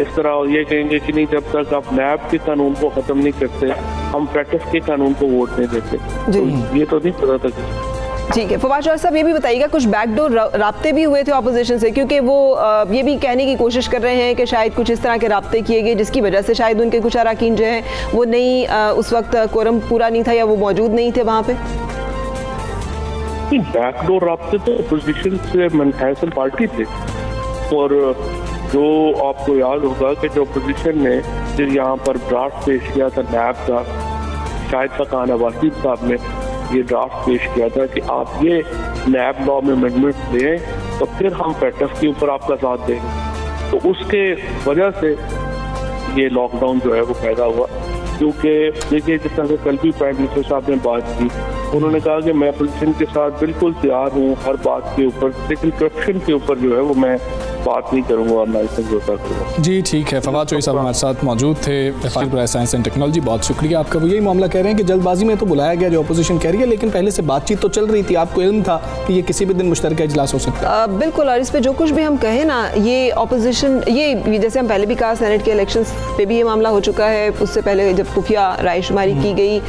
इस तरह और ये कहेंगे कि नहीं जब तक आप नैब के कानून को ख़त्म नहीं करते हम फैटफ के कानून को वोट नहीं देते। तो ये तो नहीं पता था। ठीक है, फवाद चौधरी साहब ये भी बताइएगा, कुछ बैकडोर राब्ते भी हुए थे ऑपोजिशन से, क्योंकि वो ये भी कहने की कोशिश कर रहे हैं कि शायद कुछ इस तरह के राब्ते किए गए जिसकी वजह से शायद उनके कुछ अरकान जो हैं वो नहीं, उस वक्त कोरम पूरा नहीं था या वो मौजूद नहीं थे वहाँ पे। बैकडोर राब्ते तो अपोजिशन से मनहसन पार्टी थे, और जो आपको याद होगा कि जो अपोजिशन ने फिर यहाँ पर ड्राफ्ट पेश किया था नैब का, शाहिद खान अब्बासी साहब ने ये ड्राफ्ट पेश किया था कि आप ये नैब लॉ में अमेंडमेंट दें तो फिर हम पैटर्न के ऊपर आपका साथ देंगे। तो उसके वजह से ये लॉकडाउन जो है वो पैदा हुआ, क्योंकि देखिए जिस तरह से कल भी प्राइम मिनिस्टर साहब ने बात की, उन्होंने कहा कि मैं अपोजिशन के साथ बिल्कुल तैयार हूँ हर बात के ऊपर, लेकिन करप्शन के ऊपर जो है वो मैं बात नहीं करूँगा और ना समझौता करूँगा। जी ठीक है, फवाद चौधरी साहब हमारे साथ मौजूद थे, साइंस एंड टेक्नोलॉजी, बहुत शुक्रिया आपका। वो यही मामला कह रहे हैं कि जल्दबाजी में तो बुलाया गया जो अपोजिशन कह रही है, लेकिन पहले से बातचीत तो चल रही थी, आपको इल्म था कि ये किसी भी दिन मुश्तरका इजलास हो सकता है। बिल्कुल, और इस पर जो कुछ भी हम कहें ना, ये अपोजिशन, ये जैसे हम पहले भी कहा सेनेट के इलेक्शंस पे भी ये मामला हो चुका है, उससे पहले जब खुफिया रायशुमारी की गई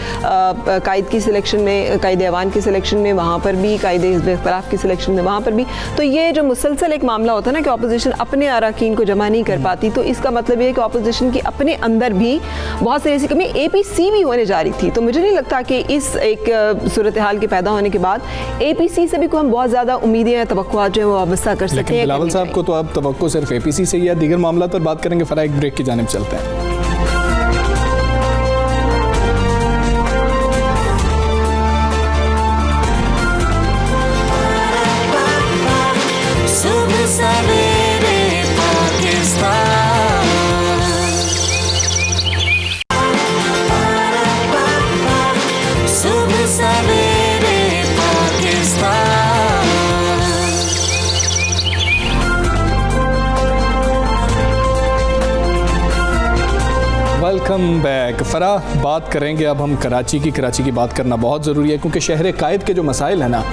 कायद की सिलेक्शन में, कायद ऐवान की सिलेक्शन में, वहाँ पर भी कायद हिज़्ब इख्तिलाफ की सिलेक्शन में, वहाँ पर भी, तो ये जो मुसलसल एक मामला होता है ना कि अपोजिशन अपने अरकान को जमा नहीं कर पाती, तो इसका मतलब ये है कि अपोजिशन की अपने अंदर भी बहुत सारी ऐसी कमी, APC भी होने जा रही थी। तो मुझे नहीं लगता कि इस एक सूरत हाल के पैदा होने के बाद APC से भी कोई हम बहुत ज़्यादा उम्मीदें या तवक्कुआत जो है वो वाबस्ता कर सकते हैं। बिलावल साहब को तो अब तवक्को सिर्फ APC से या दीगर मामला पर बात करेंगे। फरा एक ब्रेक की जानिब चलते हैं। सुबह सवेरे पाकिस्तान, सुबह सवेरे पाकिस्तान। Welcome back. फरा, बात करेंगे अब हम कराची की बात करना बहुत ज़रूरी है, क्योंकि शहर कायद के जो मसाइल हैं ना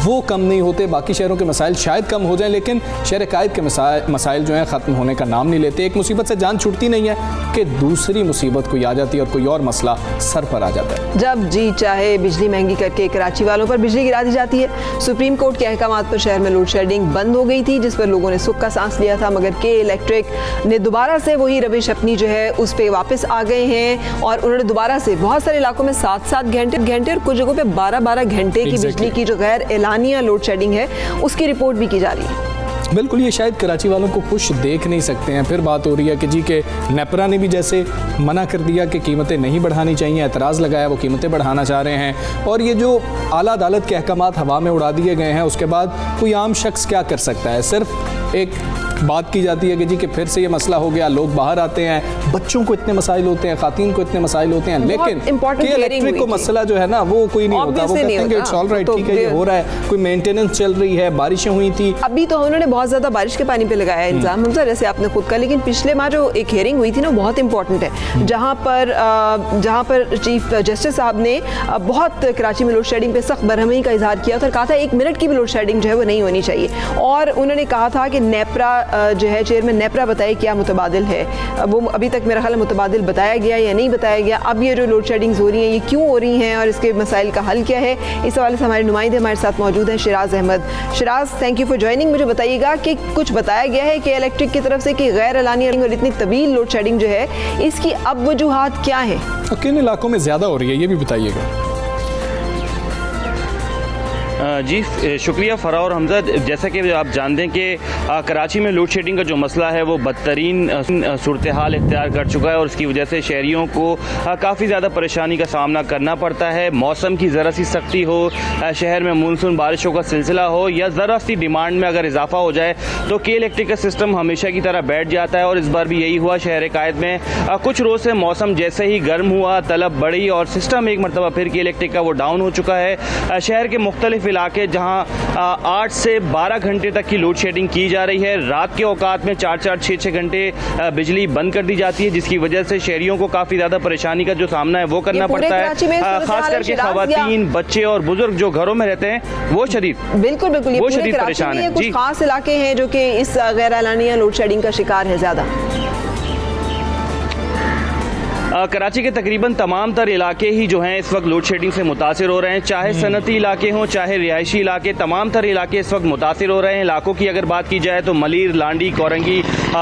वो कम नहीं होते। बाकी शहरों के मसाइल शायद कम हो जाएं, लेकिन शहर कायद के मसाइल जो हैं ख़त्म होने का नाम नहीं लेते। एक मुसीबत से जान छूटती नहीं है कि दूसरी मुसीबत कोई आ जाती है और कोई और मसला सर पर आ जाता है। जब जी चाहे बिजली महंगी करके कराची वालों पर बिजली गिरा दी जाती है। सुप्रीम कोर्ट के अहकामात पर शहर में लोड शेडिंग बंद हो गई थी, जिस पर लोगों ने सुख का सांस लिया था, मगर के इलेक्ट्रिक ने दोबारा से वही रविश अपनी जो है उस पर वापस आ गए हैं, और उन्होंने दोबारा से बहुत सारे इलाकों में 7-7 घंटे और कुछ जगहों पे 12-12 घंटे की बिजली की जो गैर एलानिया लोड शेडिंग है उसकी रिपोर्ट भी की जा रही है। बिल्कुल, ये शायद कराची वालों को खुश देख नहीं सकते हैं। फिर बात हो रही है कि जी के नेपरा ने भी जैसे मना कर दिया कि कीमतें नहीं बढ़ानी चाहिए, एतराज़ लगाया, वो कीमतें बढ़ाना चाह रहे हैं, और ये जो आला अदालत के अहकामात हवा में उड़ा दिए गए हैं, उसके बाद कोई आम शख्स क्या कर सकता है। सिर्फ एक बात की जाती है कि जी कि फिर से ये मसला हो गया, लोग बाहर आते हैं, बच्चों को इतने मसाइल होते हैं, खातीन को इतने मसाइल होते हैं, लेकिन कि इलेक्ट्रिक को मसला जो है ना वो कोई नहीं होता। वो कहते हैं कि इट्स ऑल राइट, ठीक है, ये हो रहा है, कोई मेंटेनेंस चल रही है, बारिशें हुई थी। अभी तो उन्होंने बहुत ज़्यादा बारिश के पानी पे लगाया है इल्ज़ाम, हमजा, जैसे आपने खुद कहा, लेकिन पिछले माह जो एक हेयरिंग हुई थी ना बहुत इंपॉर्टेंट है, जहाँ पर चीफ जस्टिस साहब ने बहुत कराची में लोड शेडिंग पे सख्त बरहमी का इजहार किया था और कहा था 1 मिनट की भी लोड शेडिंग जो है वो नहीं होनी चाहिए, और उन्होंने कहा था कि नेपरा जो है, चेयरमैन नेपरा बताए क्या मुतबादिल है, वो अभी तक मेरा ख्याल है मुतबादिल बताया गया या नहीं बताया गया। अब ये जो लोड शेडिंग्स हो रही हैं ये क्यों हो रही हैं और इसके मसाइल का हल क्या है, इस हवाले से हमारे नुमाइंदे हमारे साथ मौजूद हैं Shiraz Ahmad. Shiraz, thank you for joining. मुझे बताइएगा कि कुछ बताया गया है कि इलेक्ट्रिक की तरफ से कि गैर एलानी और इतनी तवील लोड शेडिंग जो है इसकी अब वजूहात क्या है, और किन इलाकों में ज़्यादा हो रही है, ये भी बताइएगा। जी शुक्रिया फ़रा और हमजा। जैसा कि आप जानते हैं कि कराची में लोड शेडिंग का जो मसला है वो बदतरीन सूरत हाल इख्तियार कर चुका है, और इसकी वजह से शहरियों को काफ़ी ज़्यादा परेशानी का सामना करना पड़ता है। मौसम की ज़रा सी सख्ती हो, शहर में मानसून बारिशों का सिलसिला हो, या ज़रा सी डिमांड में अगर इजाफा हो जाए तो के इलेक्ट्रिक का सिस्टम हमेशा की तरह बैठ जाता है, और इस बार भी यही हुआ। शहर कायद में कुछ रोज़ से मौसम जैसे ही गर्म हुआ, तलब बढ़ी और सिस्टम एक मरतबा फिर के इलेक्ट्रिक का वो डाउन हो चुका है। शहर के मुख्तलिफ इलाके जहां 8 से 12 घंटे तक की लोड शेडिंग की जा रही है, रात के औकात में 4-4, 6-6 घंटे बिजली बंद कर दी जाती है, जिसकी वजह से शहरियों को काफ़ी ज़्यादा परेशानी का जो सामना है वो करना पड़ता है। खास करके खवातीन, बच्चे और बुजुर्ग जो घरों में रहते हैं वो शदीद बिल्कुल वो शदीद परेशान है। कुछ खास इलाके हैं जो कि इस गैर एलानिया लोड शेडिंग का शिकार है ज़्यादा। कराची के तकरीबन तमाम तर इलाके ही जो हैं इस वक्त लोड शेडिंग से मुतासिर हो रहे हैं, चाहे सनती इलाके हों चाहे रिहायशी इलाके, तमाम तर इलाके इस वक्त मुतासिर हो रहे हैं। इलाकों की अगर बात की जाए तो मलीर, लांडी, कोरंगी,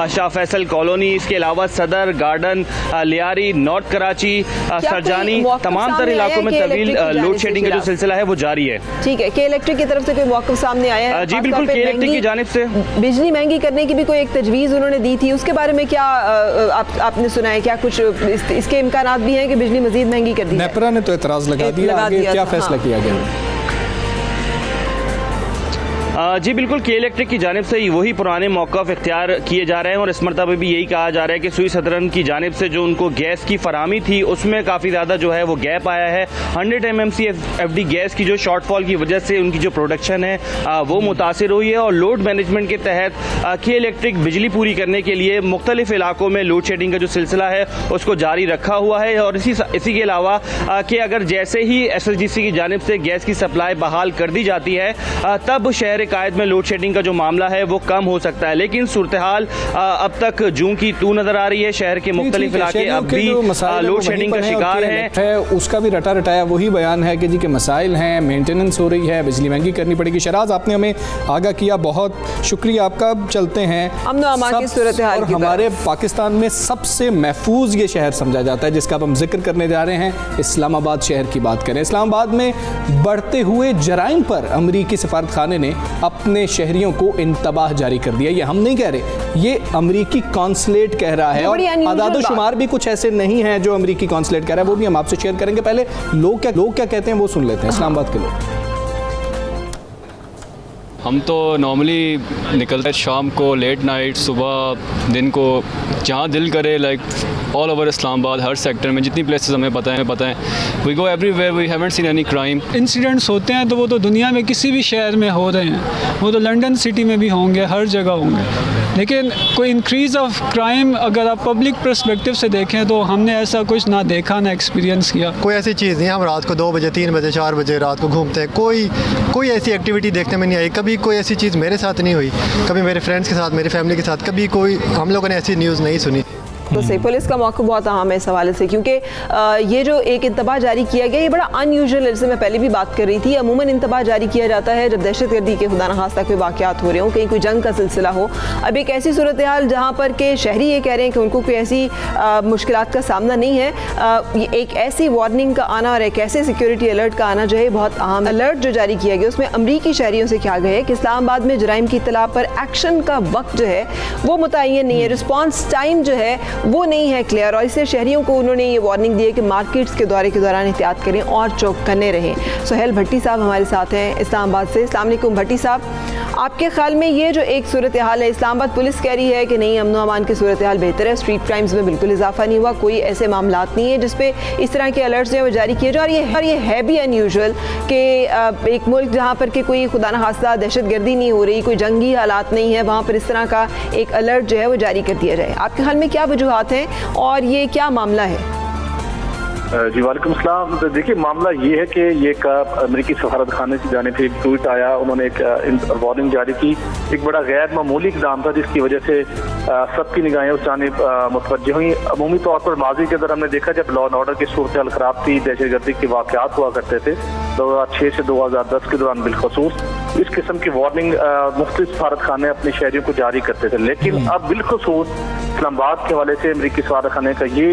शाह फैसल कॉलोनी, इसके अलावा सदर, गार्डन, लियारी, नॉर्थ कराची, सरजानी, तमाम तर इलाकों में तवील लोड शेडिंग का जो सिलसिला है वो जारी है। ठीक है, के इलेक्ट्रिक की तरफ से कोई मौक़िफ़ सामने आया है? जी बिल्कुल, के इलेक्ट्रिक की जानिब से बिजली महंगी करने की भी कोई एक तजवीज़ उन्होंने दी थी, उसके बारे में क्या आपने सुना है? क्या कुछ इसके इम्कानात भी हैं कि बिजली मजीद महंगी कर दी? नेपरा ने तो एतराज़ लगा दिया, आगे क्या फैसला किया गया? जी बिल्कुल, के इलेक्ट्रिक की जानिब से वही पुराने मौक़िफ़ इख्तियार किए जा रहे हैं और इस मरतबा भी यही कहा जा रहा है कि सुई सदरन की जानिब से जो उनको गैस की फरामी थी उसमें काफ़ी ज़्यादा जो है वो गैप आया है। 100 MMCFD गैस की जो शॉर्टफॉल की वजह से उनकी जो प्रोडक्शन है वो मुतासिर हुई है और लोड मैनेजमेंट के तहत के इलेक्ट्रिक बिजली पूरी करने के लिए मुख्तलिफ इलाकों में लोड शेडिंग का जो सिलसिला है उसको जारी रखा हुआ है। और इसी के अलावा कि अगर जैसे ही SSGC की जानिब से गैस की सप्लाई बहाल कर दी जाती है तब शहर कायद में लोड शेडिंग का जो मामला है वो कम हो सकता है, लेकिन सूरत हाल अब तक जूं की तू नजर आ रही है। शहर के मुख्तलिफ इलाके अब भी लोड शेडिंग का शिकार हैं। उसका भी रटा रटाया वही बयान है कि जी के मसाइल हैं, मेंटेनेंस हो रही है, बिजली महंगी करनी पड़ेगी। शराज, आपने हमें आगाह किया, बहुत शुक्रिया आपका। चलते हैं अमन व अमान की सूरत हाल की तरफ। हमारे पाकिस्तान में सबसे महफूज ये शहर समझा जाता है जिसका अब हम जिक्र करने जा रहे हैं, इस्लामाबाद शहर की बात करें। इस्लामाबाद में बढ़ते हुए जराइम पर अमरीकी सफारत खाने ने अपने शहरियों को इंतबाह जारी कर दिया। ये हम नहीं कह रहे, ये अमरीकी कॉन्सुलेट कह रहा है और आदादोशुमार भी कुछ ऐसे नहीं हैं जो अमरीकी कॉन्सुलेट कह रहा है, वो भी हम आपसे शेयर करेंगे। पहले लोग क्या कहते हैं वो सुन लेते हैं। इस्लामाबाद के लोग, हम तो नॉर्मली निकलते हैं शाम को, लेट नाइट, सुबह, दिन को, जहाँ दिल करे, लाइक ऑल ओवर इस्लामाबाद, हर सेक्टर में जितनी प्लेसेस हमें पता है we go everywhere, we haven't seen any crime. Incidents होते हैं तो वो तो दुनिया में किसी भी शहर में हो रहे हैं, वो तो लंदन सिटी में भी होंगे, हर जगह होंगे, लेकिन कोई इंक्रीज़ ऑफ क्राइम अगर आप पब्लिक पर्सपेक्टिव से देखें तो हमने ऐसा कुछ ना देखा ना एक्सपीरियंस किया। कोई ऐसी चीज़ नहीं, हम रात को 2 बजे 3 बजे 4 बजे रात को घूमते हैं, कोई ऐसी एक्टिविटी देखने में नहीं आई। कभी कोई ऐसी चीज़ मेरे साथ नहीं हुई, कभी मेरे फ्रेंड्स के साथ, मेरी फैमिली के साथ, कभी कोई हम लोगों ने ऐसी न्यूज़ नहीं सुनी। तो सही, पुलिस का मौक़िफ़ बहुत अहम है इस हवाले से, क्योंकि ये जो एक इंतबाह जारी किया गया ये बड़ा अनयूजुअल है। जैसे मैं पहले भी बात कर रही थी, अमूमन इंतबाह जारी किया जाता है जब दहशतगर्दी के खुदा न खास्ता कोई वाक़यात हो रहे हों, कहीं कोई जंग का सिलसिला हो। अब एक ऐसी सूरत हाल जहाँ पर के शहरी ये कह रहे हैं कि उनको कोई ऐसी मुश्किलात का सामना नहीं है, एक ऐसी वार्निंग का आना और एक ऐसे सिक्योरिटी अलर्ट का आना जो है बहुत अहम। अलर्ट जो जारी किया गया उसमें अमरीकी शहरियों से कहा गया है कि इस्लामाबाद में जराइम की इत्तला पर एक्शन का वक्त जो है वो मुतय्यन नहीं है, रिस्पॉन्स टाइम जो है वो नहीं है क्लियर, और इससे शहरियों को उन्होंने ये वार्निंग दी है कि मार्केट्स के दौरे के दौरान एहतियात करें और चौकन्ने रहें। सुहेल भट्टी साहब हमारे साथ हैं इस्लामाबाद से। अस्सलाम वालेकुम भट्टी साहब, आपके ख्याल में ये जो एक सूरत हाल है, इस्लामाबाद पुलिस कह रही है कि नहीं, अमन अमान की सूरत हाल बेहतर है, स्ट्रीट क्राइम्स में बिल्कुल इजाफा नहीं हुआ, कोई ऐसे मामलात नहीं है जिस पे इस तरह के अलर्ट्स जो है वो जारी किए जाए, और ये है भी अनयूजुअल कि एक मुल्क जहाँ पर कि कोई खुदा न खास्ता दहशतगर्दी नहीं हो रही, कोई जंगी हालात नहीं है, वहाँ पर इस तरह का एक अलर्ट जो है वो जारी कर दिया जाए। आपके ख्याल में क्या वजूहात हैं और ये क्या मामला है? जी वालेकुम सलाम। तो देखिए, मामला ये है कि ये अमेरिकी सफारत खाने से जाने से एक ट्वीट आया, उन्होंने एक वार्निंग जारी की। एक बड़ा गैर मामूली इक़दाम था जिसकी वजह से सबकी निगाहें उस जानिब मुतवज्जह हुई। अमूमी तौर पर माजी के अंदर हमने देखा जब लॉ एंड ऑर्डर की सूरत हाल खराब थी, दहशतगर्दी के वाक़यात हुआ करते थे 2006 से 2010 के दौरान बिलखसूस, इस किस्म की वार्निंग मुख्तलिफ सफारत खाने अपने शहरियों को जारी करते थे। लेकिन अब बिलखसूस इस्लामाबाद के हवाले से अमेरिकी सफारत खाने का ये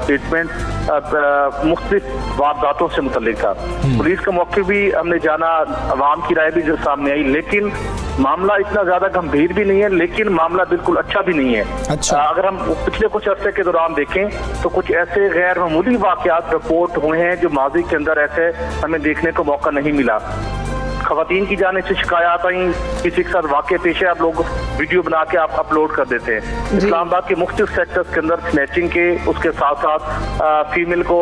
स्टेटमेंट मुख्तलिफ वारदातों से मुतल्लिक था। पुलिस का मौक़िफ़ भी हमने जाना, अवाम की राय भी जो सामने आई, लेकिन मामला इतना ज्यादा गंभीर भी नहीं है, लेकिन मामला बिल्कुल अच्छा भी नहीं है। अच्छा। अगर हम पिछले कुछ अरसे के दौरान देखें तो कुछ ऐसे गैर मामूली वाक़यात रिपोर्ट हुए हैं जो माजी के अंदर ऐसे हमें देखने को मौका नहीं मिला। खवातीन की जाने से शिकायत आई, किसी के साथ वाक़या पेश है, आप लोग वीडियो बना के आप अपलोड कर देते हैं। इस्लामाबाद के मुख्तलिफ सेक्टर्स के अंदर स्नैचिंग के, उसके साथ साथ फीमेल को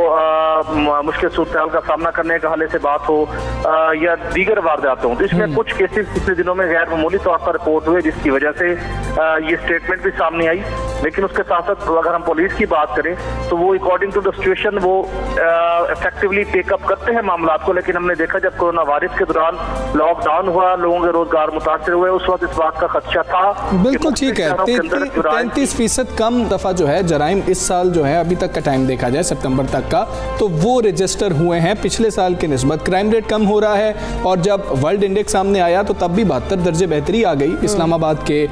मुश्किल सूरत हाल का सामना करने के हवाले से बात हो या दीगर वारदात हो, इसमें कुछ केसेस पिछले दिनों में गैर मामूली तौर पर रिपोर्ट हुए जिसकी वजह से ये स्टेटमेंट भी सामने आई। लेकिन उसके साथ साथ अगर हम पुलिस की बात करें तो वो अकॉर्डिंग टू द सिचुएशन वो इफेक्टिवली टेकअप करते हैं मामला को। लेकिन हमने देखा जब कोरोना वायरस के दौरान लॉकडाउन हुआ, लोगों के रोजगार मुतासर हुए, उस वक्त इस बात का खदशा था। बिल्कुल ठीक है, 33% कम दफ़ा जो है जराइम इस साल जो है, अभी तक का टाइम देखा जाए सितंबर तक का, तो वो रजिस्टर हुए हैं पिछले साल के निस्बत। क्राइम रेट कम हो रहा है, और जब वर्ल्ड इंडेक्स सामने आया तो तब भी 72 दर्जे बेहतरी आ गई इस्लामाबाद के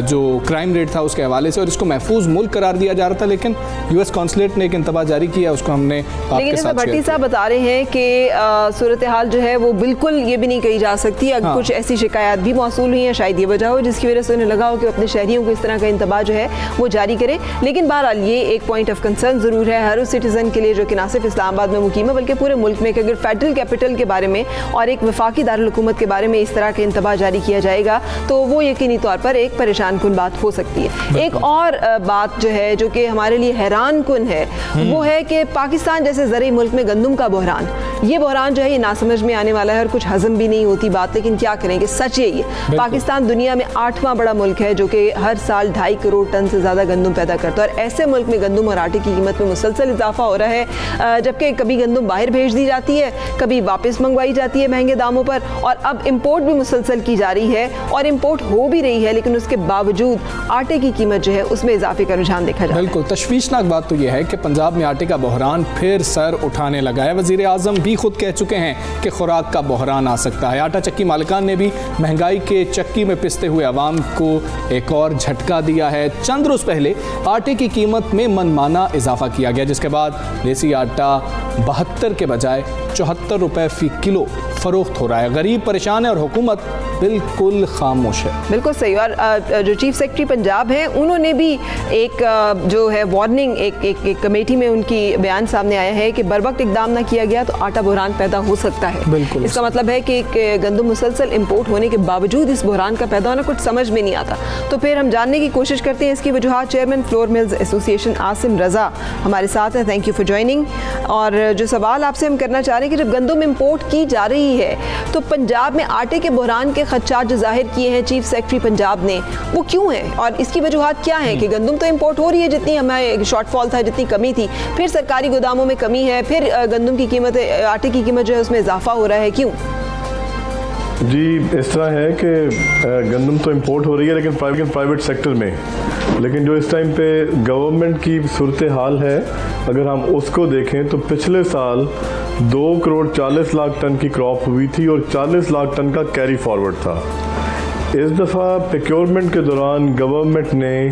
जो क्राइम रेट था उसके हवाले से, और इसको महफूज मुल्क करार दिया जा रहा था। लेकिन यूएस कॉन्सुलेट ने एक इंतबा जारी किया, उसको हमने आपके साथ भट्टी साहब बता रहे हैं कि सूरत हाल जो है वो बिल्कुल ये भी नहीं कही जा सकती। अगर कुछ ऐसी शिकायत भी मौसूल हुई हैं, शायद ये वजह हो जिसकी वजह से उन्हें लगा हो कि अपने शहरियों को इस तरह का इंतबा जो है वो जारी करें। लेकिन बहरहाल ये एक पॉइंट ऑफ कंसर्न ज़रूर है हर उस सिटीज़न के लिए जो कि ना सिर्फ इस्लामाबाद में मुकीम है बल्कि पूरे मुल्क में, कि अगर फेडरल कैपिटल के बारे में और एक वफाकी दारुल हुकूमत के बारे में इस तरह का इंतबा जारी किया जाएगा तो वो यकीनी तौर पर एक परेशान कुन बात हो सकती है। एक और बात जो है जो कि हमारे लिए हैरान कुन है वो है कि पाकिस्तान जैसे ज़रूरी मुल्क में गंदम का बहरान, ये बहरान जो है ये ना समझ में आने वाला है और कुछ हजम भी नहीं होती बात, लेकिन क्या करेंगे, सच यही है। पाकिस्तान दुनिया में 8वां बड़ा मुल्क है जो कि हर साल 2.5 करोड़ टन से ज़्यादा गंदम पैदा करता है, और ऐसे मुल्क में गंदम और आटे की कीमत में मुसलसल इजाफा हो रहा है, जबकि कभी गंदम बाहर भेज दी जाती है, कभी वापस मंगवाई जाती है महंगे दामों पर, और अब इम्पोर्ट भी मुसलसल की जा रही है और इम्पोर्ट हो भी रही है, लेकिन उसके बावजूद आटे की कीमत जो है उसमें इजाफे का रुझान देखा जा रहा है। बिल्कुल तशवीशनाक बात तो यह है कि पंजाब में आटे का बहरान फिर सर उठाने लगा है। वज़ीर आज़म भी खुद कह चुके हैं कि खुराक का बहरान आ सकता है। आटा चक्की मालिकान ने भी महंगाई के चक्की में पिसते हुए आवाम को एक और झटका दिया है। चंद रोज़ पहले आटे की कीमत में मनमाना इजाफा किया गया, जिसके बाद देसी आटा 72 के बजाय 74 रुपए फी किलो फरोख्त हो रहा है। गरीब परेशान है और हुकूमत बिल्कुल खामोश है। बिल्कुल सही। और जो चीफ सेक्रेटरी पंजाब हैं उन्होंने भी एक जो है वार्निंग, एक कमेटी में उनकी बयान सामने आया है कि बर वक्त इकदाम ना किया गया तो आटा बहरान पैदा हो सकता है। बिल्कुल इसका मतलब है कि गंदम मुसलसल इम्पोर्ट होने के बावजूद इस बहरान का पैदा होना कुछ समझ में नहीं आता। तो फिर हम जानने की कोशिश करते हैं इसकी वजूहात। Chairman flour mills association Asim Raza हमारे साथ हैं, थैंक यू फॉर ज्वाइनिंग। और जो सवाल आपसे हम करना चाह रहे हैं कि जब गंदम इम्पोर्ट की जा रही है तो पंजाब में आटे के बहरान के खदशात जो जाहिर किए हैं चीफ सेक्रेटरी पंजाब ने, वो क्यों है और इसकी वजूहात क्या है? कि गंदम तो इम्पोर्ट हो रही है, जितनी हमें शॉर्टफॉल था, जितनी कमी थी, फिर सरकारी गोदामों में कमी है, फिर गंदम की कीमत, आटे की कीमत जो है उसमें इजाफा हो रहा है, क्यों? जी, इस तरह है कि गंदम तो इंपोर्ट हो रही है लेकिन प्राइवेट सेक्टर में, लेकिन जो इस टाइम पे गवर्नमेंट की सूरत हाल है अगर हम उसको देखें तो पिछले साल 2 करोड़ 40 लाख टन की क्रॉप हुई थी और 40 लाख टन का कैरी फॉरवर्ड था। इस दफ़ा प्रोक्योरमेंट के दौरान गवर्नमेंट ने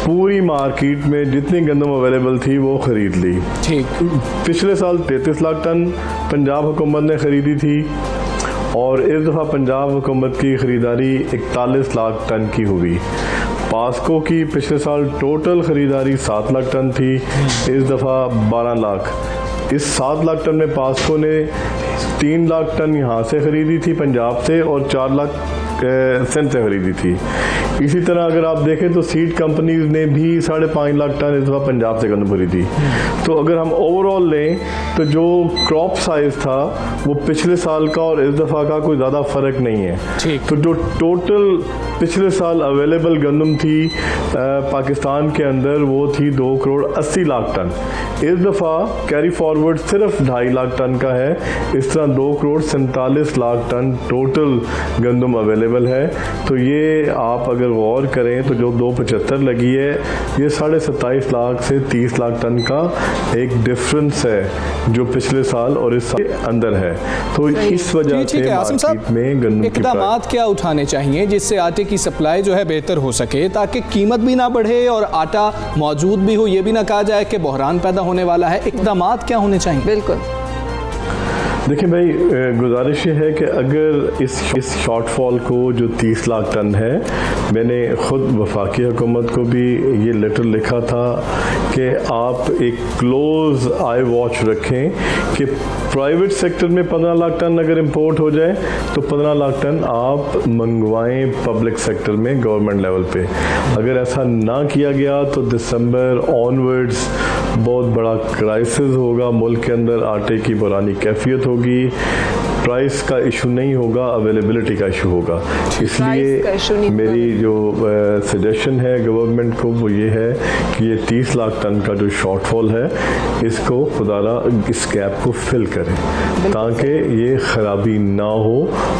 पूरी मार्केट में जितनी गंदम अवेलेबल थी वो ख़रीद ली। ठीक, पिछले साल 33 लाख टन पंजाब हुकूमत ने ख़रीदी थी और इस दफ़ा पंजाब हुकूमत की ख़रीदारी 41 लाख टन की हुई। पास्को की पिछले साल टोटल ख़रीदारी 7 लाख टन थी, इस दफ़ा 12 लाख। इस 7 लाख टन में पास्को ने 3 लाख टन यहाँ से ख़रीदी थी पंजाब से और 4 लाख सिंध से ख़रीदी थी। इसी तरह अगर आप देखें तो सीड कंपनीज ने भी 5.5 लाख टन इस दफ़ा पंजाब से गंदम खरीदी। तो अगर हम ओवरऑल लें तो जो क्रॉप साइज़ था वो पिछले साल का और इस दफ़ा का कोई ज़्यादा फ़र्क नहीं है। तो जो टोटल पिछले साल अवेलेबल गंदम थी पाकिस्तान के अंदर वो थी 2 करोड़ 80 लाख टन। इस दफ़ा कैरी फॉरवर्ड सिर्फ 2.5 लाख टन का है। इस तरह 2 करोड़ 47 लाख टन टोटल गंदम अवेलेबल है। तो ये आप अगर गौर करें तो जो 275 लगी है ये 27.5 लाख से 30 लाख टन का एक डिफरेंस है जो पिछले साल और इस साल के अंदर है। तो इस वजह से मार्केट में गंदम इक़दामात क्या उठाने चाहिए जिससे आटे की सप्लाई जो है बेहतर हो सके, ताकि कीमत भी ना बढ़े और आटा मौजूद भी हो, ये भी ना कहा जाए कि बहरान पैदा होने वाला है। इक़दामात क्या होने चाहिए? बिल्कुल देखिए भाई, गुजारिश ये है कि अगर इस शॉर्टफॉल को जो 30 लाख टन है, मैंने ख़ुद वफाकी हुकूमत को भी ये लेटर लिखा था कि आप एक क्लोज आई वॉच रखें कि प्राइवेट सेक्टर में 15 लाख टन अगर इंपोर्ट हो जाए तो 15 लाख टन आप मंगवाएं पब्लिक सेक्टर में गवर्नमेंट लेवल पे। अगर ऐसा ना किया गया तो दिसंबर ऑनवर्ड्स बहुत बड़ा क्राइसिस होगा, मुल्क के अंदर आटे की बहरानी कैफियत होगी, प्राइस का इशू नहीं होगा, अवेलेबिलिटी का इशू होगा। इसलिए मेरी जो सजेशन है गवर्नमेंट को वो ये है कि ये 30 लाख टन का जो शॉर्टफॉल है इसको खुदारा इस गैप को फिल करें ताकि ये ख़राबी ना हो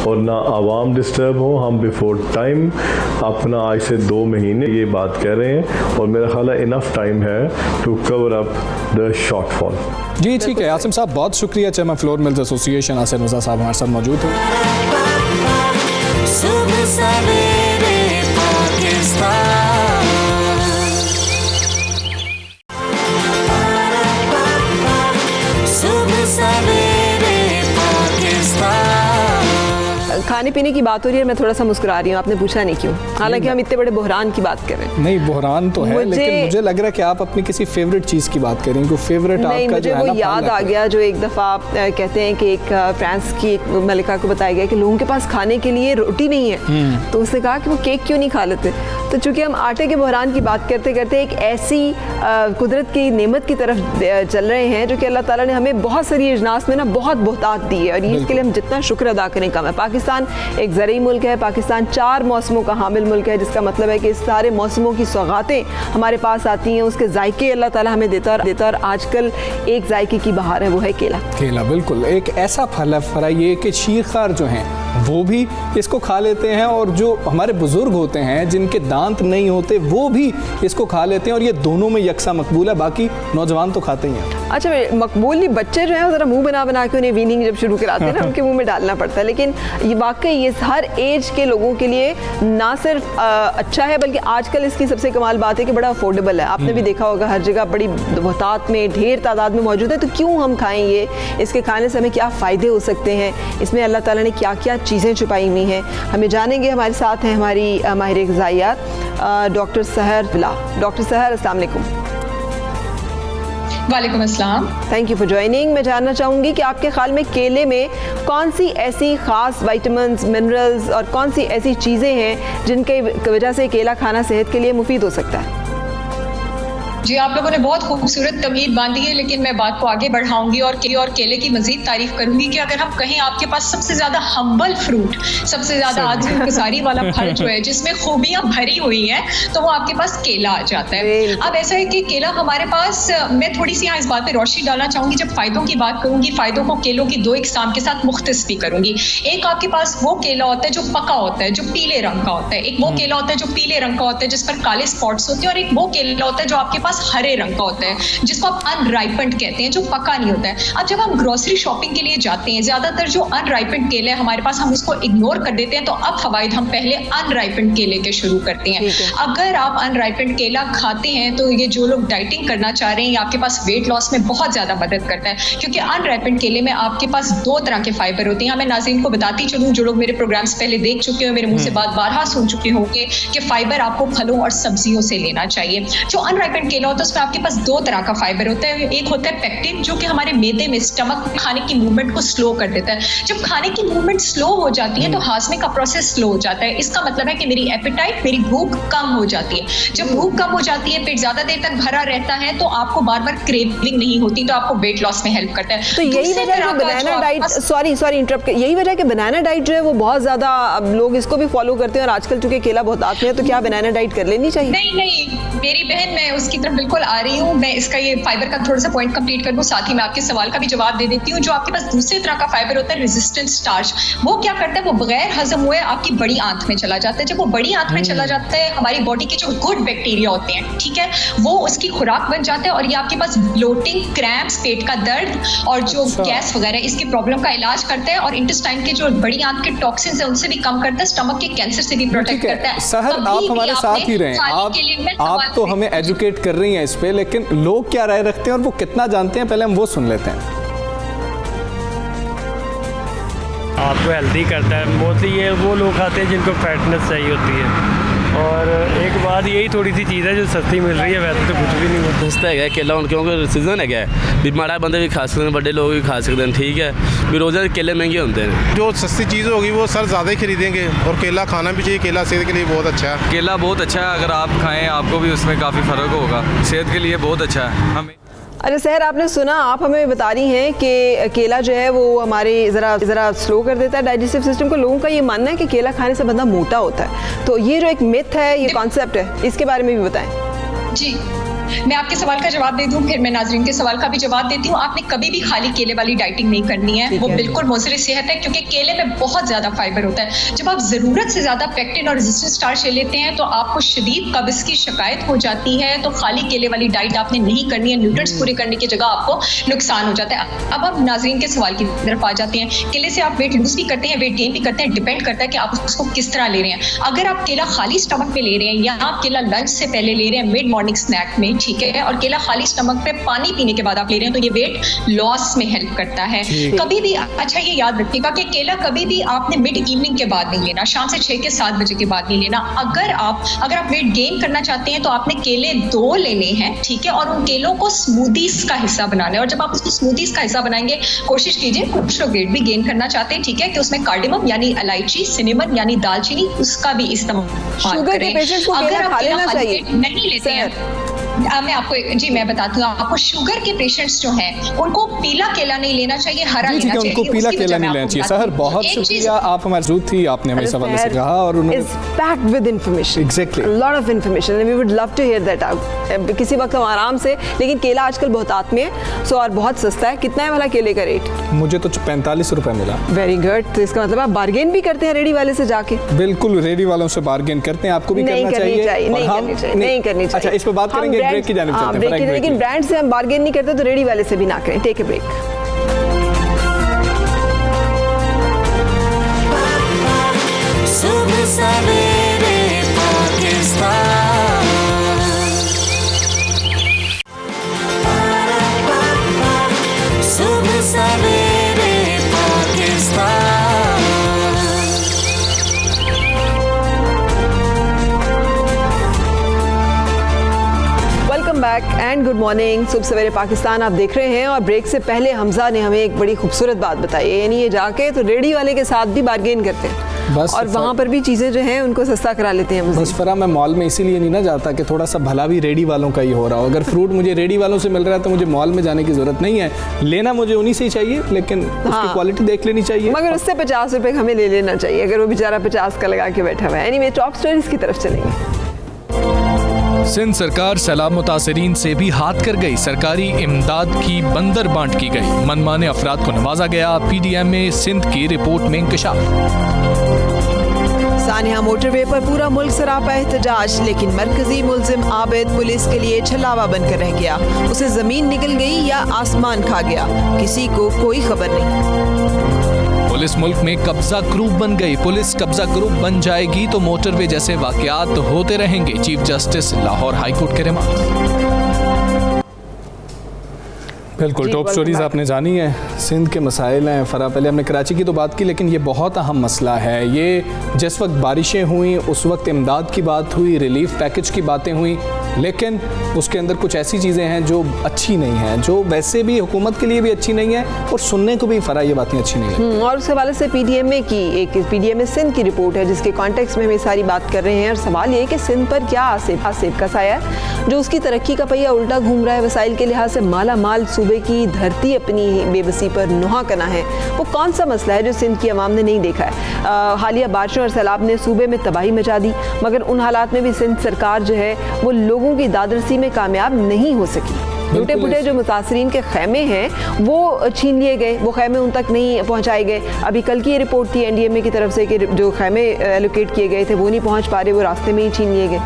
और ना आवाम डिस्टर्ब हो। हम बिफोर टाइम अपना आज से 2 महीने ये बात कह रहे हैं और मेरा ख्याल है इनफ टाइम है to cover up the shortfall. जी ठीक है आसिम साहब, बहुत शुक्रिया। Chairman flour mills association Asim Raza sahab हमारे साथ मौजूद हैं। सुबह सवेरे पाकिस्तान, सुबह सवेरे पाकिस्तान। खाने पीने की बात हो रही है, मैं थोड़ा सा मुस्कुरा रही हूँ, आपने पूछा नहीं क्यों, हालांकि हम इतने बड़े बहरान की बात कर रहे हैं। नहीं बहरान तो है, लेकिन मुझे लग रहा है कि आप अपनी किसी फेवरेट चीज़ की बात करें, कोई फेवरेट आपका मुझे जो है वो ना याद आ गया जो एक दफ़ा आप कहते हैं कि एक फ्रांस की एक मलिका को बताया गया कि लोगों के पास खाने के लिए रोटी नहीं है, तो उसने कहा कि वो केक क्यों नहीं खा लेते। तो चूँकि हम आटे के बहरान की बात करते करते एक ऐसी कुदरत की नेमत की तरफ चल रहे हैं जो कि अल्लाह ताला ने हमें बहुत सारी अजनास में ना बहुत बहुतात दी है और इसके लिए हम जितना शुक्र अदा करें कम है। पाकिस्तान एक ज़रई मुल्क है, पाकिस्तान 4 मौसमों का हामिल मुल्क है, जिसका मतलब है कि सारे मौसमों की सौगातें हमारे पास आती हैं, उसके जायके अल्लाह ताला हमें देता और आजकल एक जायके की बहार है, वो है केला। केला बिल्कुल एक ऐसा फल है, फराइए कि शीरखार जो हैं वो भी इसको खा लेते हैं और जो हमारे बुजुर्ग होते हैं जिनके दांत नहीं होते वो भी इसको खा लेते हैं और ये दोनों में यकसा मकबूल है, बाकी नौजवान तो खाते ही हैं। अच्छा मकबूल नहीं, बच्चे जो हैं ज़रा मुंह बना के उन्हें वीनिंग जब शुरू कराते हैं ना उनके मुंह में डालना पड़ता है, लेकिन ये वाकई ये हर एज के लोगों के लिए ना सिर्फ अच्छा है बल्कि आजकल इसकी सबसे कमाल बात है कि बड़ा अफोर्डेबल है। आपने भी देखा होगा हर जगह बड़ी बहुतात में ढेर तादाद में मौजूद है, तो क्यों हम खाएं ये, इसके खाने से हमें क्या फ़ायदे हो सकते हैं, इसमें अल्लाह ताला ने क्या क्या चीज़ें छुपाई हुई हैं, हमें जानेंगे। हमारे साथ हैं हमारी माहिर ग़िज़ाइयात डॉक्टर सहर बिला। डॉक्टर सहर अस्सलाम वालेकुम। वालेकुम अस्सलाम। Thank you for joining. मैं जानना चाहूँगी कि आपके ख्याल में केले में कौन सी ऐसी ख़ास विटामिन्स, मिनरल्स और कौन सी ऐसी चीज़ें हैं जिनके वजह से केला खाना सेहत के लिए मुफीद हो सकता है? जी आप लोगों ने बहुत खूबसूरत तमीद बांधी है, लेकिन मैं बात को आगे बढ़ाऊंगी और केले की मजीद तारीफ करूंगी कि अगर हम कहें आपके पास सबसे ज्यादा हम्बल फ्रूट, सबसे ज्यादा आज़-ओ-क़सारी वाला फल जो है जिसमें खूबियां भरी हुई हैं, तो वो आपके पास केला आ जाता है। अब ऐसा है कि केला हमारे पास, मैं थोड़ी सी यहाँ इस बात पे रोशनी डालना चाहूंगी, जब फायदों की बात करूंगी फायदों को केलों की 2 इकसाम के साथ मुख्तस भी करूंगी। एक आपके पास वो केला होता है जो पका होता है, जो पीले रंग का होता है, एक वो केला होता है जो पीले रंग का होता है जिस पर काले स्पॉट्स होते हैं, और एक वो केला होता है जो आपके पास हरे रंग का होता है जिसको आप अनराइपेंड कहते हैं, जो पका नहीं होता है। अब जब हम ग्रोसरी शॉपिंग के लिए जाते हैं, ज्यादातर जो अनराइपेंड केले हमारे पास हम उसको इग्नोर कर देते हैं, तो अब फवाइद हम पहले अनराइपेंड केले के शुरू करते हैं। अगर आप अनराइपेंड केला खाते हैं तो ये जो लोग डाइटिंग करना चाह रहे हैं, आपके पास वेट लॉस में बहुत ज्यादा मदद करता है, क्योंकि अनराइपेंड केले में आपके पास 2 तरह के फाइबर होते हैं। मैं नाज़रीन को बताती चलूँ, जो लोग मेरे प्रोग्राम्स पहले देख चुके हो, मेरे मुंह से बात बारहा सुन चुके होंगे कि फाइबर आपको फलों और सब्जियों से लेना चाहिए। जो अनराइपेंड केला होता है उसमें आपके पास 2 तरह का फाइबर होता है। एक होता है पेक्टिन, जो कि हमारे मैदे में, स्टमक में खाने की मूवमेंट को स्लो कर देता है। जब खाने की मूवमेंट स्लो हो जाती है तो हाजमे का प्रोसेस स्लो हो जाता है। इसका मतलब है कि मेरी एपेटाइट, मेरी भूख कम हो जाती है। जब भूख कम हो जाती है, पेट ज्यादा देर तक भरा रहता है, तो आपको बार बार क्रेविंग नहीं होती, तो आपको वेट लॉस में हेल्प करता है। तो यही वजह है बनाना डाइट, सॉरी इंटरप्ट, यही वजह है कि बनाना डाइट जो है वो बहुत ज्यादा अब लोग इसको भी फॉलो करते हैं, और आजकल चूंकि केला बहुत आते हैं तो क्या बनाना डाइट कर लेनी चाहिए? नहीं मेरी बहन, मैं उसकी तरफ बिल्कुल आ रही हूँ। मैं इसका ये फाइबर का थोड़ा सा पॉइंट कंप्लीट कर दूं, साथ ही मैं आपके सवाल का भी जवाब दे देती हूँ। जो आपके पास दूसरे तरह का फाइबर होता है, रेजिस्टेंट स्टार्च, वो क्या करता है, वो बगैर हजम हुए आपकी बड़ी आंत में चला जाता है। जब वो बड़ी आंत में चला जाता है, हमारी बॉडी के जो गुड बैक्टीरिया होते हैं, ठीक है, वो उसकी खुराक बन जाता है, और ये आपके पास ब्लोटिंग, क्रैम्प्स, पेट का दर्द और जो गैस वगैरह इसकी प्रॉब्लम का इलाज करता है, और इंटेस्टाइन के जो बड़ी आंत के टॉक्सिन्स है उनसे भी कम करता है, स्टमक के कैंसर से भी प्रोटेक्ट करता है। सहर आप हमारे साथ ही रहें, आप तो हमें एजुकेट कर रही हैं इस पे, लेकिन लोग क्या राय रखते हैं और वो कितना जानते हैं, पहले हम वो सुन लेते हैं। आपको हेल्दी करता है। मोस्टली ये वो लोग खाते हैं जिनको फैटनेस चाहिए होती है, और एक बात यही थोड़ी सी चीज़ है जो सस्ती मिल रही है, वैसे तो कुछ भी नहीं होता। सस्ता है केला, क्योंकि सीजन है, भी माड़ा बंदे भी खा सकते हैं, बड़े लोग भी खा सकते हैं, ठीक है, भी रोज़ा केले महंगे होते हैं। जो सस्ती चीज़ होगी वो सर ज़्यादा ही खरीदेंगे, और केला खाना भी चाहिए, केला सेहत के लिए बहुत अच्छा है। केला बहुत अच्छा है, अगर आप खाएं आपको भी उसमें काफ़ी फ़र्क होगा, सेहत के लिए बहुत अच्छा है। हमें अरे सहर, आपने सुना, आप हमें बता रही हैं कि केला जो है वो हमारे ज़रा स्लो कर देता है डाइजेस्टिव सिस्टम को। लोगों का ये मानना है कि केला खाने से बंदा मोटा होता है, तो ये जो एक मिथ है, ये कॉन्सेप्ट है, इसके बारे में भी बताएं। जी, मैं आपके सवाल का जवाब दे दूं, फिर मैं नाजरीन के सवाल का भी जवाब देती हूँ। आपने कभी भी खाली केले वाली डाइटिंग नहीं करनी है, वो बिल्कुल मुज़र सेहत है, क्योंकि केले में बहुत ज़्यादा फाइबर होता है। जब आप ज़रूरत से ज़्यादा पेक्टिन और रेजिस्टेंट स्टार्च ले लेते हैं तो आपको शदीद कब्ज़ की शिकायत हो जाती है। तो खाली केले वाली डाइट आपने नहीं करनी है, न्यूट्रिएंट्स पूरे करने की जगह आपको नुकसान हो जाता है। अब हम नाजरीन के सवाल की तरफ आ जाते हैं। केले से आप वेट लूज भी करते हैं, वेट गेन भी करते हैं, डिपेंड करता है कि आप उसको किस तरह ले रहे हैं। अगर आप केला खाली स्टमक पे ले रहे हैं या आप केला लंच से पहले ले रहे हैं मिड मॉर्निंग स्नैक में, ठीक है, और केला खाली स्टमक पे पानी पीने के बाद आप ले रहे हैं, तो ये वेट लॉस में हेल्प करता है। कभी भी अच्छा ये याद रखिएगा कि केला कभी भी आपने मिड इवनिंग के बाद नहीं लेना, शाम से 6 के 7 बजे के बाद नहीं लेना। अगर आप वेट गेन करना चाहते हैं तो आपने केले 2 लेने हैं, ठीक है, और उन केलों को स्मूदीज का हिस्सा बनाना है। और जब आप उसको स्मूदीज का हिस्सा बनाएंगे, कोशिश कीजिए, कुछ लोग वेट भी गेन करना चाहते हैं, ठीक है, कि उसमें कार्डेमम यानी इलायची, सिनेमन यानी दालचीनी, उसका भी इस्तेमाल करें। अगर आप केला खाली नहीं लेते हैं, मैं बताती हूँ आपको, शुगर के पेशेंट्स जो हैं उनको पीला केला नहीं लेना चाहिए, हरा लेना चाहिए। उनको पीला केला नहीं लेना चाहिए। सहर, बहुत शुक्रिया, आप हमारे मौजूद थी, आपने हमें सवाल से कहा और उन्होंने packed with information, exactly, lot of information, we would love to hear that out किसी वक्त हम आराम से। लेकिन केला आजकल बहुत आत में है, सो और बहुत सस्ता है। कितना है वाला केले का रेट? मुझे तो 45 रुपए मिला। Very good. तो इसका मतलब आप बार्गेन भी करते हैं रेडी वाले से जाके? बिल्कुल, रेडी वालों से बार्गेन करते हैं, आपको भी करना चाहिए। नहीं करनी चाहिए। अच्छा, इस पर बात करेंगे, ब्रेक की जानिब चलते हैं। लेकिन ब्रांड से हम बार्गेन नहीं करते तो रेडी वाले से भी ना करें। Take a break. Subah Savere Pakistan, Subah Savere Pakistan. Back and good morning. Subah Savere Pakistan आप देख रहे हैं, और ब्रेक से पहले हमजा ने हमें एक बड़ी खूबसूरत बात बताई है, यानी ये जाके तो रेडी वाले के साथ भी बार्गेन करते हैं और वहाँ पर भी चीज़ें जो हैं उनको सस्ता करा लेते हैं। बस फरा, मैं मॉल में इसीलिए नहीं ना जाता कि थोड़ा सा भला भी रेडी वालों का ही हो रहा हो। अगर फ्रूट मुझे रेडी वालों से मिल रहा है तो मुझे मॉल में जाने की जरूरत नहीं है, लेना मुझे उन्हीं से ही चाहिए, लेकिन उसकी क्वालिटी देख लेनी चाहिए। मगर उससे 50 रुपये हमें ले लेना चाहिए अगर वो बेचारा 50 का लगा के बैठा हुआ है। एनीवे, टॉप स्टोरीज की तरफ चलेंगे। सिंध सरकार सैलाब मुतासरीन से भी हाथ कर गई, सरकारी इमदाद की बंदर बांट की गई, मनमाने अफराद को नवाजा गया। पीडीएम में सिंध की रिपोर्ट में इंकशाफ। सानिया मोटरवे पर पूरा मुल्क सरापा एहतजाज, लेकिन मरकजी मुल्जिम आबिद पुलिस के लिए छलावा बनकर रह गया। उसे जमीन निगल गई या आसमान खा गया, किसी को कोई खबर नहीं। पुलिस मुल्क में कब्जा ग्रुप बन गई, पुलिस कब्जा ग्रुप बन जाएगी तो मोटरवे जैसे वाकयात होते रहेंगे, chief justice Lahore high court के रिमार्क। बिल्कुल, टॉप स्टोरीज आपने जानी है, सिंध के मसाइल हैं। फरा, पहले हमने कराची की तो बात की, लेकिन ये बहुत अहम मसला है। ये जिस वक्त बारिशें हुई उस वक्त इमदाद की बात हुई, रिलीफ पैकेज की बातें हुई, लेकिन उसके अंदर कुछ ऐसी चीज़ें हैं जो अच्छी नहीं हैं, जो वैसे भी हुकूमत के लिए भी अच्छी नहीं है और सुनने को भी फरा ये बातें अच्छी नहीं है। और उसके हवाले से पीडीएमए की एक पीडीएमए सिंध की रिपोर्ट है जिसके कॉन्टेक्स्ट में हम ये सारी बात कर रहे हैं। और सवाल ये कि सिंध पर क्या आसेब का साया है जो उसकी तरक्की का पहिया उल्टा घूम रहा है। वसाइल के लिहाज से माला माल सूबे की धरती अपनी बेबसी पर नुहा कना है। वो कौन सा मसला है जो सिंध की आवाम ने नहीं देखा है? हालिया बारिशों और सैलाब ने सूबे में तबाही मचा दी, मगर उन हालात में भी सिंध सरकार जो है वो लोगों की दादरसी में कामयाब नहीं हो सकी। टूटे फूटे जो मुतासरीन के खैमे हैं वो छीन लिए गए, वो खैमे उन तक नहीं पहुंचाए गए। अभी कल की ये रिपोर्ट थी एनडीएमए की तरफ से कि जो खैमे एलोकेट किए गए थे वो नहीं पहुंच पा रहे, वो रास्ते में ही छीन लिए गए।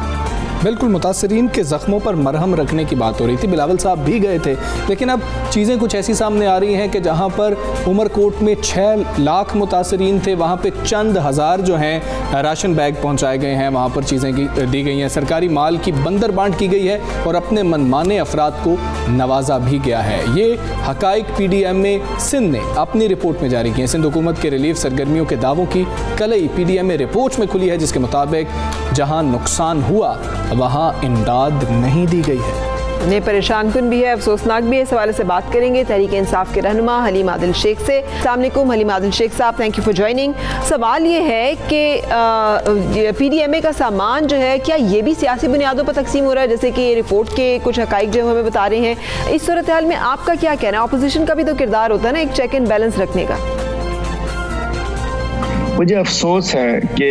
बिल्कुल, मुतासरीन के ज़ख्मों पर मरहम रखने की बात हो रही थी, बिलावल साहब भी गए थे, लेकिन अब चीज़ें कुछ ऐसी सामने आ रही हैं कि जहां पर उमरकोट में 6 लाख मुतासरीन थे, वहां पे चंद हज़ार जो हैं राशन बैग पहुंचाए गए हैं, वहां पर चीज़ें दी गई हैं, सरकारी माल की बंदर बांट की गई है और अपने मनमाने अफराद को नवाजा भी गया है। ये हकाइक पीडीएम में सिंध ने अपनी रिपोर्ट में जारी किए। सिंध हुकूमत के रिलीफ सरगर्मियों के दावों की कलई पीडीएम में रिपोर्ट में खुली है, जिसके मुताबिक जहाँ नुकसान हुआ वहाँ इमदाद नहीं दी गई है। उन्हें परेशान कुन भी है, अफसोसनाक भी है। इस हवाले से बात करेंगे तहरीक इंसाफ के रहनुमा हलीम आदिल शेख से। अस्सलाम वालेकुम हलीम आदिल शेख साहब, थैंक यू फॉर ज्वाइनिंग। सवाल ये है कि PDMA का सामान जो है क्या ये भी सियासी बुनियादों पर तकसीम हो रहा है, जैसे कि ये रिपोर्ट के कुछ हकाइक जो हमें बता रहे हैं। इस सूरत हाल में आपका क्या कहना है? अपोजिशन का भी तो किरदार होता है ना एक चेक एंड बैलेंस रखने का। मुझे अफसोस है कि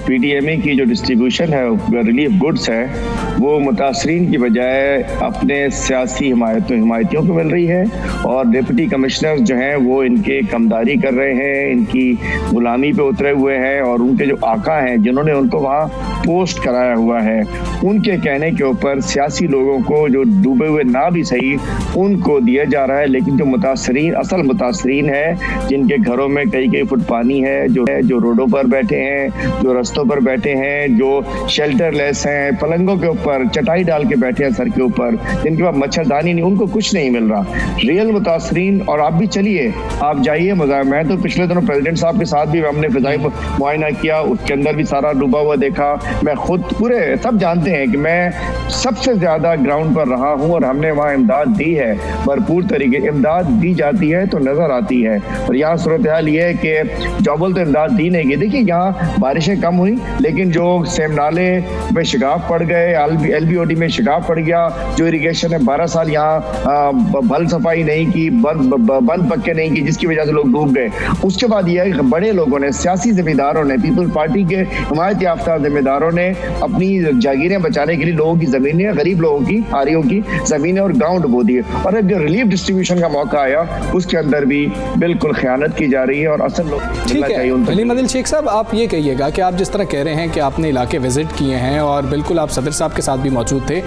PDMA की जो डिस्ट्रीब्यूशन है, रिलीफ गुड्स है, वो मुतासरीन की बजाय अपने सियासी हिमायतियों को मिल रही है और डिप्टी कमिश्नर जो हैं वो इनके कमदारी कर रहे हैं, इनकी गुलामी पे उतरे हुए हैं और उनके जो आका हैं जिन्होंने उनको वहाँ पोस्ट कराया हुआ है, उनके कहने के ऊपर सियासी लोगों को जो डूबे हुए ना भी सही उनको दिया जा रहा है। लेकिन जो मुतासरीन असल मुतासरीन है, जिनके घरों में कई फुट पानी है, जो रोडों पर बैठे हैं, जो रस्तों पर बैठे हैं, जो शेल्टर लेस हैं, पलंगों के ऊपर चटाई डाल के बैठे हैं सर के ऊपर, जिनके पास मच्छरदानी नहीं, उनको कुछ नहीं मिल रहा। रियल मुतासरीन। और आप भी चलिए, आप जाइए। मैं तो पिछले दिनों प्रेसिडेंट साहब के साथ भी हमने फिजाई मुआयना किया, उसके अंदर भी सारा डूबा हुआ देखा। मैं खुद पूरे सब जानते हैं कि मैं सबसे ज्यादा ग्राउंड पर रहा हूँ और हमने वहाँ इमदाद दी है, भरपूर तरीके इमदाद दी जाती है तो नजर आती है। और यहाँ सूरत हाल ये है कि जॉबल तो इमदाद दी नहीं गई। देखिए यहाँ बारिशें कम हुई, लेकिन जो सेम नाले में शिगाफ पड़ गए, LBOD में शिगाफ पड़ गया, जो इरिगेशन ने 12 साल यहाँ भल सफाई नहीं की, बंद पक्के नहीं की, जिसकी वजह से लोग डूब गए। उसके बाद यह बड़े लोगों ने, सियासी जिम्मेदारों ने, पीपल्स पार्टी के हिमायत याफ्ता जिम्मेदारों ने अपनी जागीरें बचाने के लिए लोगों की जमीनें, गरीब लोगों की, आरियों की जमीनें और गाँव डुबो दिए। और अब जो रिलीफ डिस्ट्रीब्यूशन का मौका आया उसके अंदर भी बिल्कुल खयानत की जा रही है और असल लोग ठीक है। हलीम आदिल शेख साहब, आप ये कहिएगा कि आप जिस तरह कह रहे हैं कि आपने इलाके विजिट किए हैं और बिल्कुल आप सदर साहब के साथ भी मौजूद थे,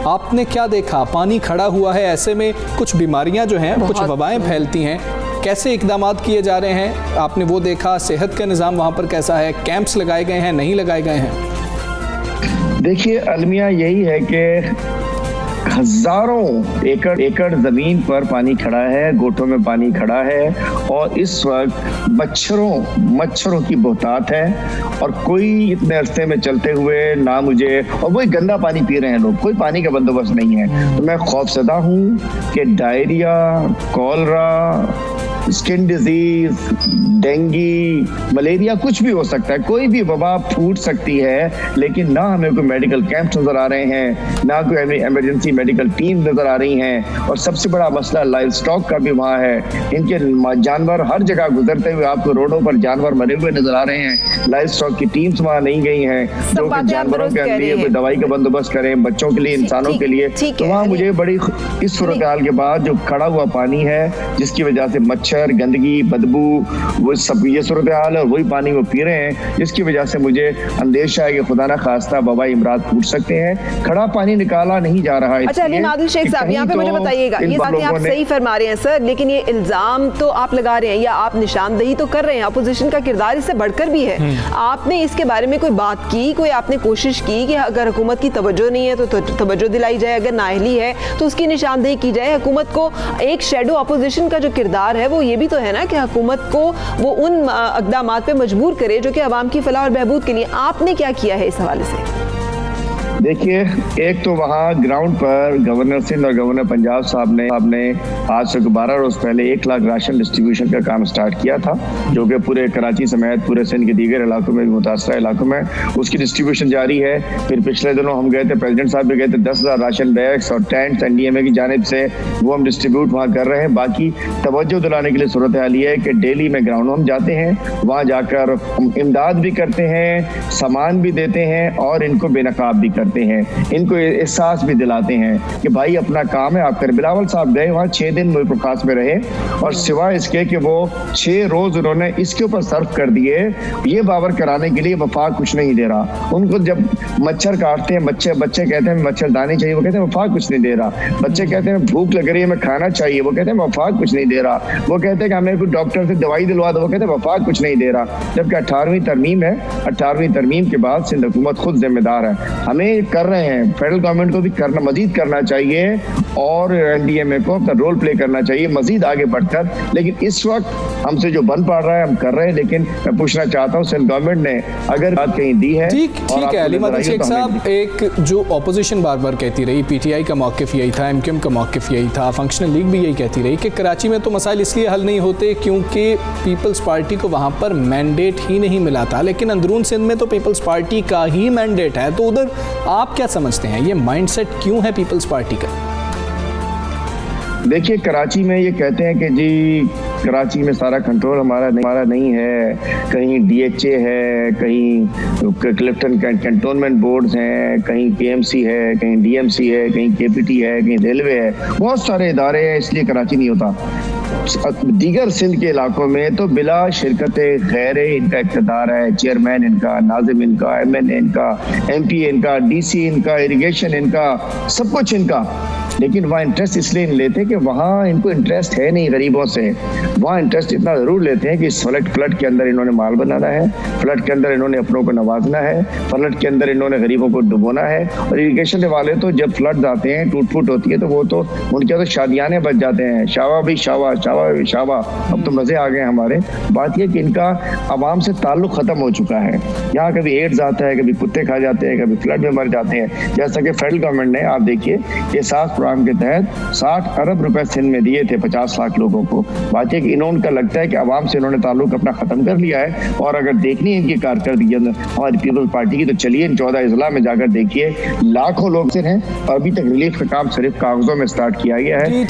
आपने क्या देखा? पानी खड़ा हुआ है, ऐसे में कुछ बीमारियां जो हैं, कुछ वबाएं फैलती हैं, कैसे इकदाम किए जा रहे हैं, आपने वो देखा? सेहत का निज़ाम वहाँ पर कैसा है? कैंप्स लगाए गए हैं, नहीं लगाए गए हैं? देखिए अलमिया, यही है कि हजारों एकड़ जमीन पर पानी खड़ा है, गोटों में पानी खड़ा है और इस वक्त मच्छरों की बहुतात है। और कोई इतने अरसे में चलते हुए ना मुझे, और वही गंदा पानी पी रहे हैं लोग, कोई पानी का बंदोबस्त नहीं है। तो मैं खौफजदा हूँ कि diarrhoea, cholera, skin disease, dinghy, malaria, कुछ भी हो सकता है, कोई भी वबा फूट सकती है। लेकिन ना हमें कोई मेडिकल कैंप नजर आ रहे हैं, ना कोई इमरजेंसी मेडिकल टीम नजर आ रही हैं। और सबसे बड़ा मसला लाइव स्टॉक का भी वहाँ है। इनके जानवर हर जगह गुजरते हुए आपको रोडों पर जानवर मरे हुए नजर आ रहे हैं। लाइव स्टॉक की टीम्स वहाँ नहीं गई हैं जो कि जानवरों के लिए कोई दवाई का बंदोबस्त करें, बच्चों के लिए, इंसानों के लिए। तो वहाँ मुझे बड़ी इस सूरत हाल के बाद जो खड़ा हुआ पानी है, जिसकी वजह से मच्छर, गंदगी, बदबू, वो सब ये सूरत हाल है और वही पानी वो पी रहे हैं, जिसकी वजह से मुझे अंदेशा है कि खुदा ना खास्ता वबाई इमराज फूट सकते हैं। खड़ा पानी निकाला नहीं जा रहा है। अच्छा हलीम आदिल शेख साहब, यहाँ पे मुझे बताइएगा, ये बातें आप सही फरमा रहे हैं सर, लेकिन ये इल्जाम तो आप लगा रहे हैं या आप निशानदेही तो कर रहे हैं, अपोजिशन का किरदार इससे बढ़कर भी है। आपने इसके बारे में कोई बात की, कोई आपने कोशिश की कि अगर हुकूमत की तवज्जो नहीं है तो तवज्जो दिलाई जाए, अगर नाअहली है तो उसकी निशानदेही की जाए? हुकूमत को एक शेडो अपोजिशन का जो किरदार है वो ये भी तो है ना कि हुकूमत को वो उन इक़दामात पे मजबूर करे जो कि आवाम की फलाह और बहबूद के लिए। आपने क्या किया है इस हवाले से? देखिए, एक तो वहाँ ग्राउंड पर गवर्नर सिंध और गवर्नर पंजाब साहब ने आज से 12 रोज पहले 1 लाख राशन डिस्ट्रीब्यूशन का काम स्टार्ट किया था, जो कि पूरे कराची समेत पूरे सिंध के दीगर इलाकों में, मुतासरा इलाकों में उसकी डिस्ट्रीब्यूशन जारी है। फिर पिछले दिनों हम गए थे, प्रेसिडेंट साहब भी गए थे, 10,000 राशन बैग्स और टेंट्स NDMA की जानिब से वो हम डिस्ट्रीब्यूट वहाँ कर रहे हैं। बाकी तवज्जो दिलाने के लिए सूरत हाल ये है कि डेली में ग्राउंड हम जाते हैं, वहाँ जाकर इमदाद भी करते हैं, सामान भी देते हैं और इनको बेनकाब भी करते हैं, इनको एहसास भी दिलाते हैं कि भाई अपना काम है आप कर। बिलावल साहब गए वहाँ 6 दिन मुल्क में रहे और सिवाय इसके कि वो 6 रोज उन्होंने इसके ऊपर सर्फ कर दिए, ये बावर कराने के लिए वफाक कुछ नहीं दे रहा। उनको जब मच्छर काटते हैं, बच्चे कहते हैं मच्छरदानी चाहिए, वो कहते हैं वफाक कुछ नहीं दे रहा। बच्चे कहते हैं भूख लग रही है, हमें खाना चाहिए, वो कहते हैं वफाक कुछ नहीं दे रहा। वो कहते हैं कि हमें कोई डॉक्टर से दवाई दिलवा दो, वो कहते हैं वफाक कुछ नहीं दे रहा। जबकि 18वीं तरमीम है, 18वीं तरमीम के बाद सिंध हुकूमत खुद जिम्मेदार है। हमें कर रहे हैं, फेडरल गवर्नमेंट को भी करना, मजीद करना चाहिए और एनडीएमए को अपना रोल प्ले करना चाहिए मजीद आगे बढ़कर। लेकिन इस वक्त हमसे जो बन पड़ रहा है हम कर रहे हैं, लेकिन मैं पूछना चाहता हूँ सेंट्रल गवर्नमेंट ने अगर बात कहीं दी है। ठीक है अली मदन शेख साहब, एक जो ऑपोजिशन बार बार कहती रही, पीटीआई का मौक़िफ़ यही था, एमक्यूएम का मौक़िफ़ यही था, फंक्शनल लीग भी यही कहती रही कि कराची में तो मसाइल इसलिए हल नहीं होते क्योंकि पीपल्स पार्टी को वहाँ पर मैंडेट ही नहीं मिला था, लेकिन अंदरून सिंध में तो पीपल्स पार्टी का ही मैंडेट है। तो उधर आप क्या समझते हैं, ये माइंडसेट क्यों है पीपल्स पार्टी का? देखिए, कराची में ये कहते हैं कि जी कराची में सारा कंट्रोल हमारा नहीं है, कहीं डीएचए है, कहीं क्लिफ्टन कैंटोनमेंट बोर्ड्स हैं, कहीं केएमसी है, कहीं डीएमसी है, कहीं केपीटी है, कहीं रेलवे है, बहुत सारे इदारे हैं, इसलिए कराची नहीं होता। दीगर सिंध के इलाकों में तो बिला शिरकत खैर इनका इक़्तिदार है, चेयरमैन इनका, नाजिम इनका, एमएनए इनका, एमपी इनका, डीसी इनका, इरिगेशन इनका, सब कुछ इनका। लेकिन वहाँ इंटरेस्ट इसलिए नहीं लेते कि वहाँ इनको इंटरेस्ट है नहीं गरीबों से। वहाँ इंटरेस्ट इतना ज़रूर लेते हैं कि इस फ्लड के अंदर इन्होंने माल बनाना है, फ्लड के अंदर इन्होंने अपनों को नवाजना है, फ्लड के अंदर इन्होंने गरीबों को डुबोना है। और इरिगेशन वाले तो जब फ्लड आते हैं, टूट फूट होती है, तो वो तो उनके तो शादियाने बच जाते हैं, शावा भी शावा, शावा भी शावा। अब तो मज़े आ गए हमारे। बात यह कि इनका आवाम से ताल्लुक़ ख़त्म हो चुका है। यहाँ कभी एड्स आता है, कभी कुत्ते खा जाते हैं, कभी फ्लड में मर जाते हैं। जैसा कि फेडरल गवर्नमेंट ने, आप देखिए, ये 7 प्रोग्राम के तहत 60 अरब रुपए सिंध में दिए थे 50 लाख लोगों को। बात है कि इन्होंने का लगता है कि आवाम से इन्होंने ताल्लुक अपना खत्म कर लिया है। और अगर देखनी है इनकी कारकर्दगी हमारी पीपल्स पार्टी की, तो चलिए इन 14 अजला में जाकर देखिए, लाखों लोग सिर्फ हैं और अभी तक रिलीफ का काम सिर्फ कागजों में स्टार्ट किया गया है।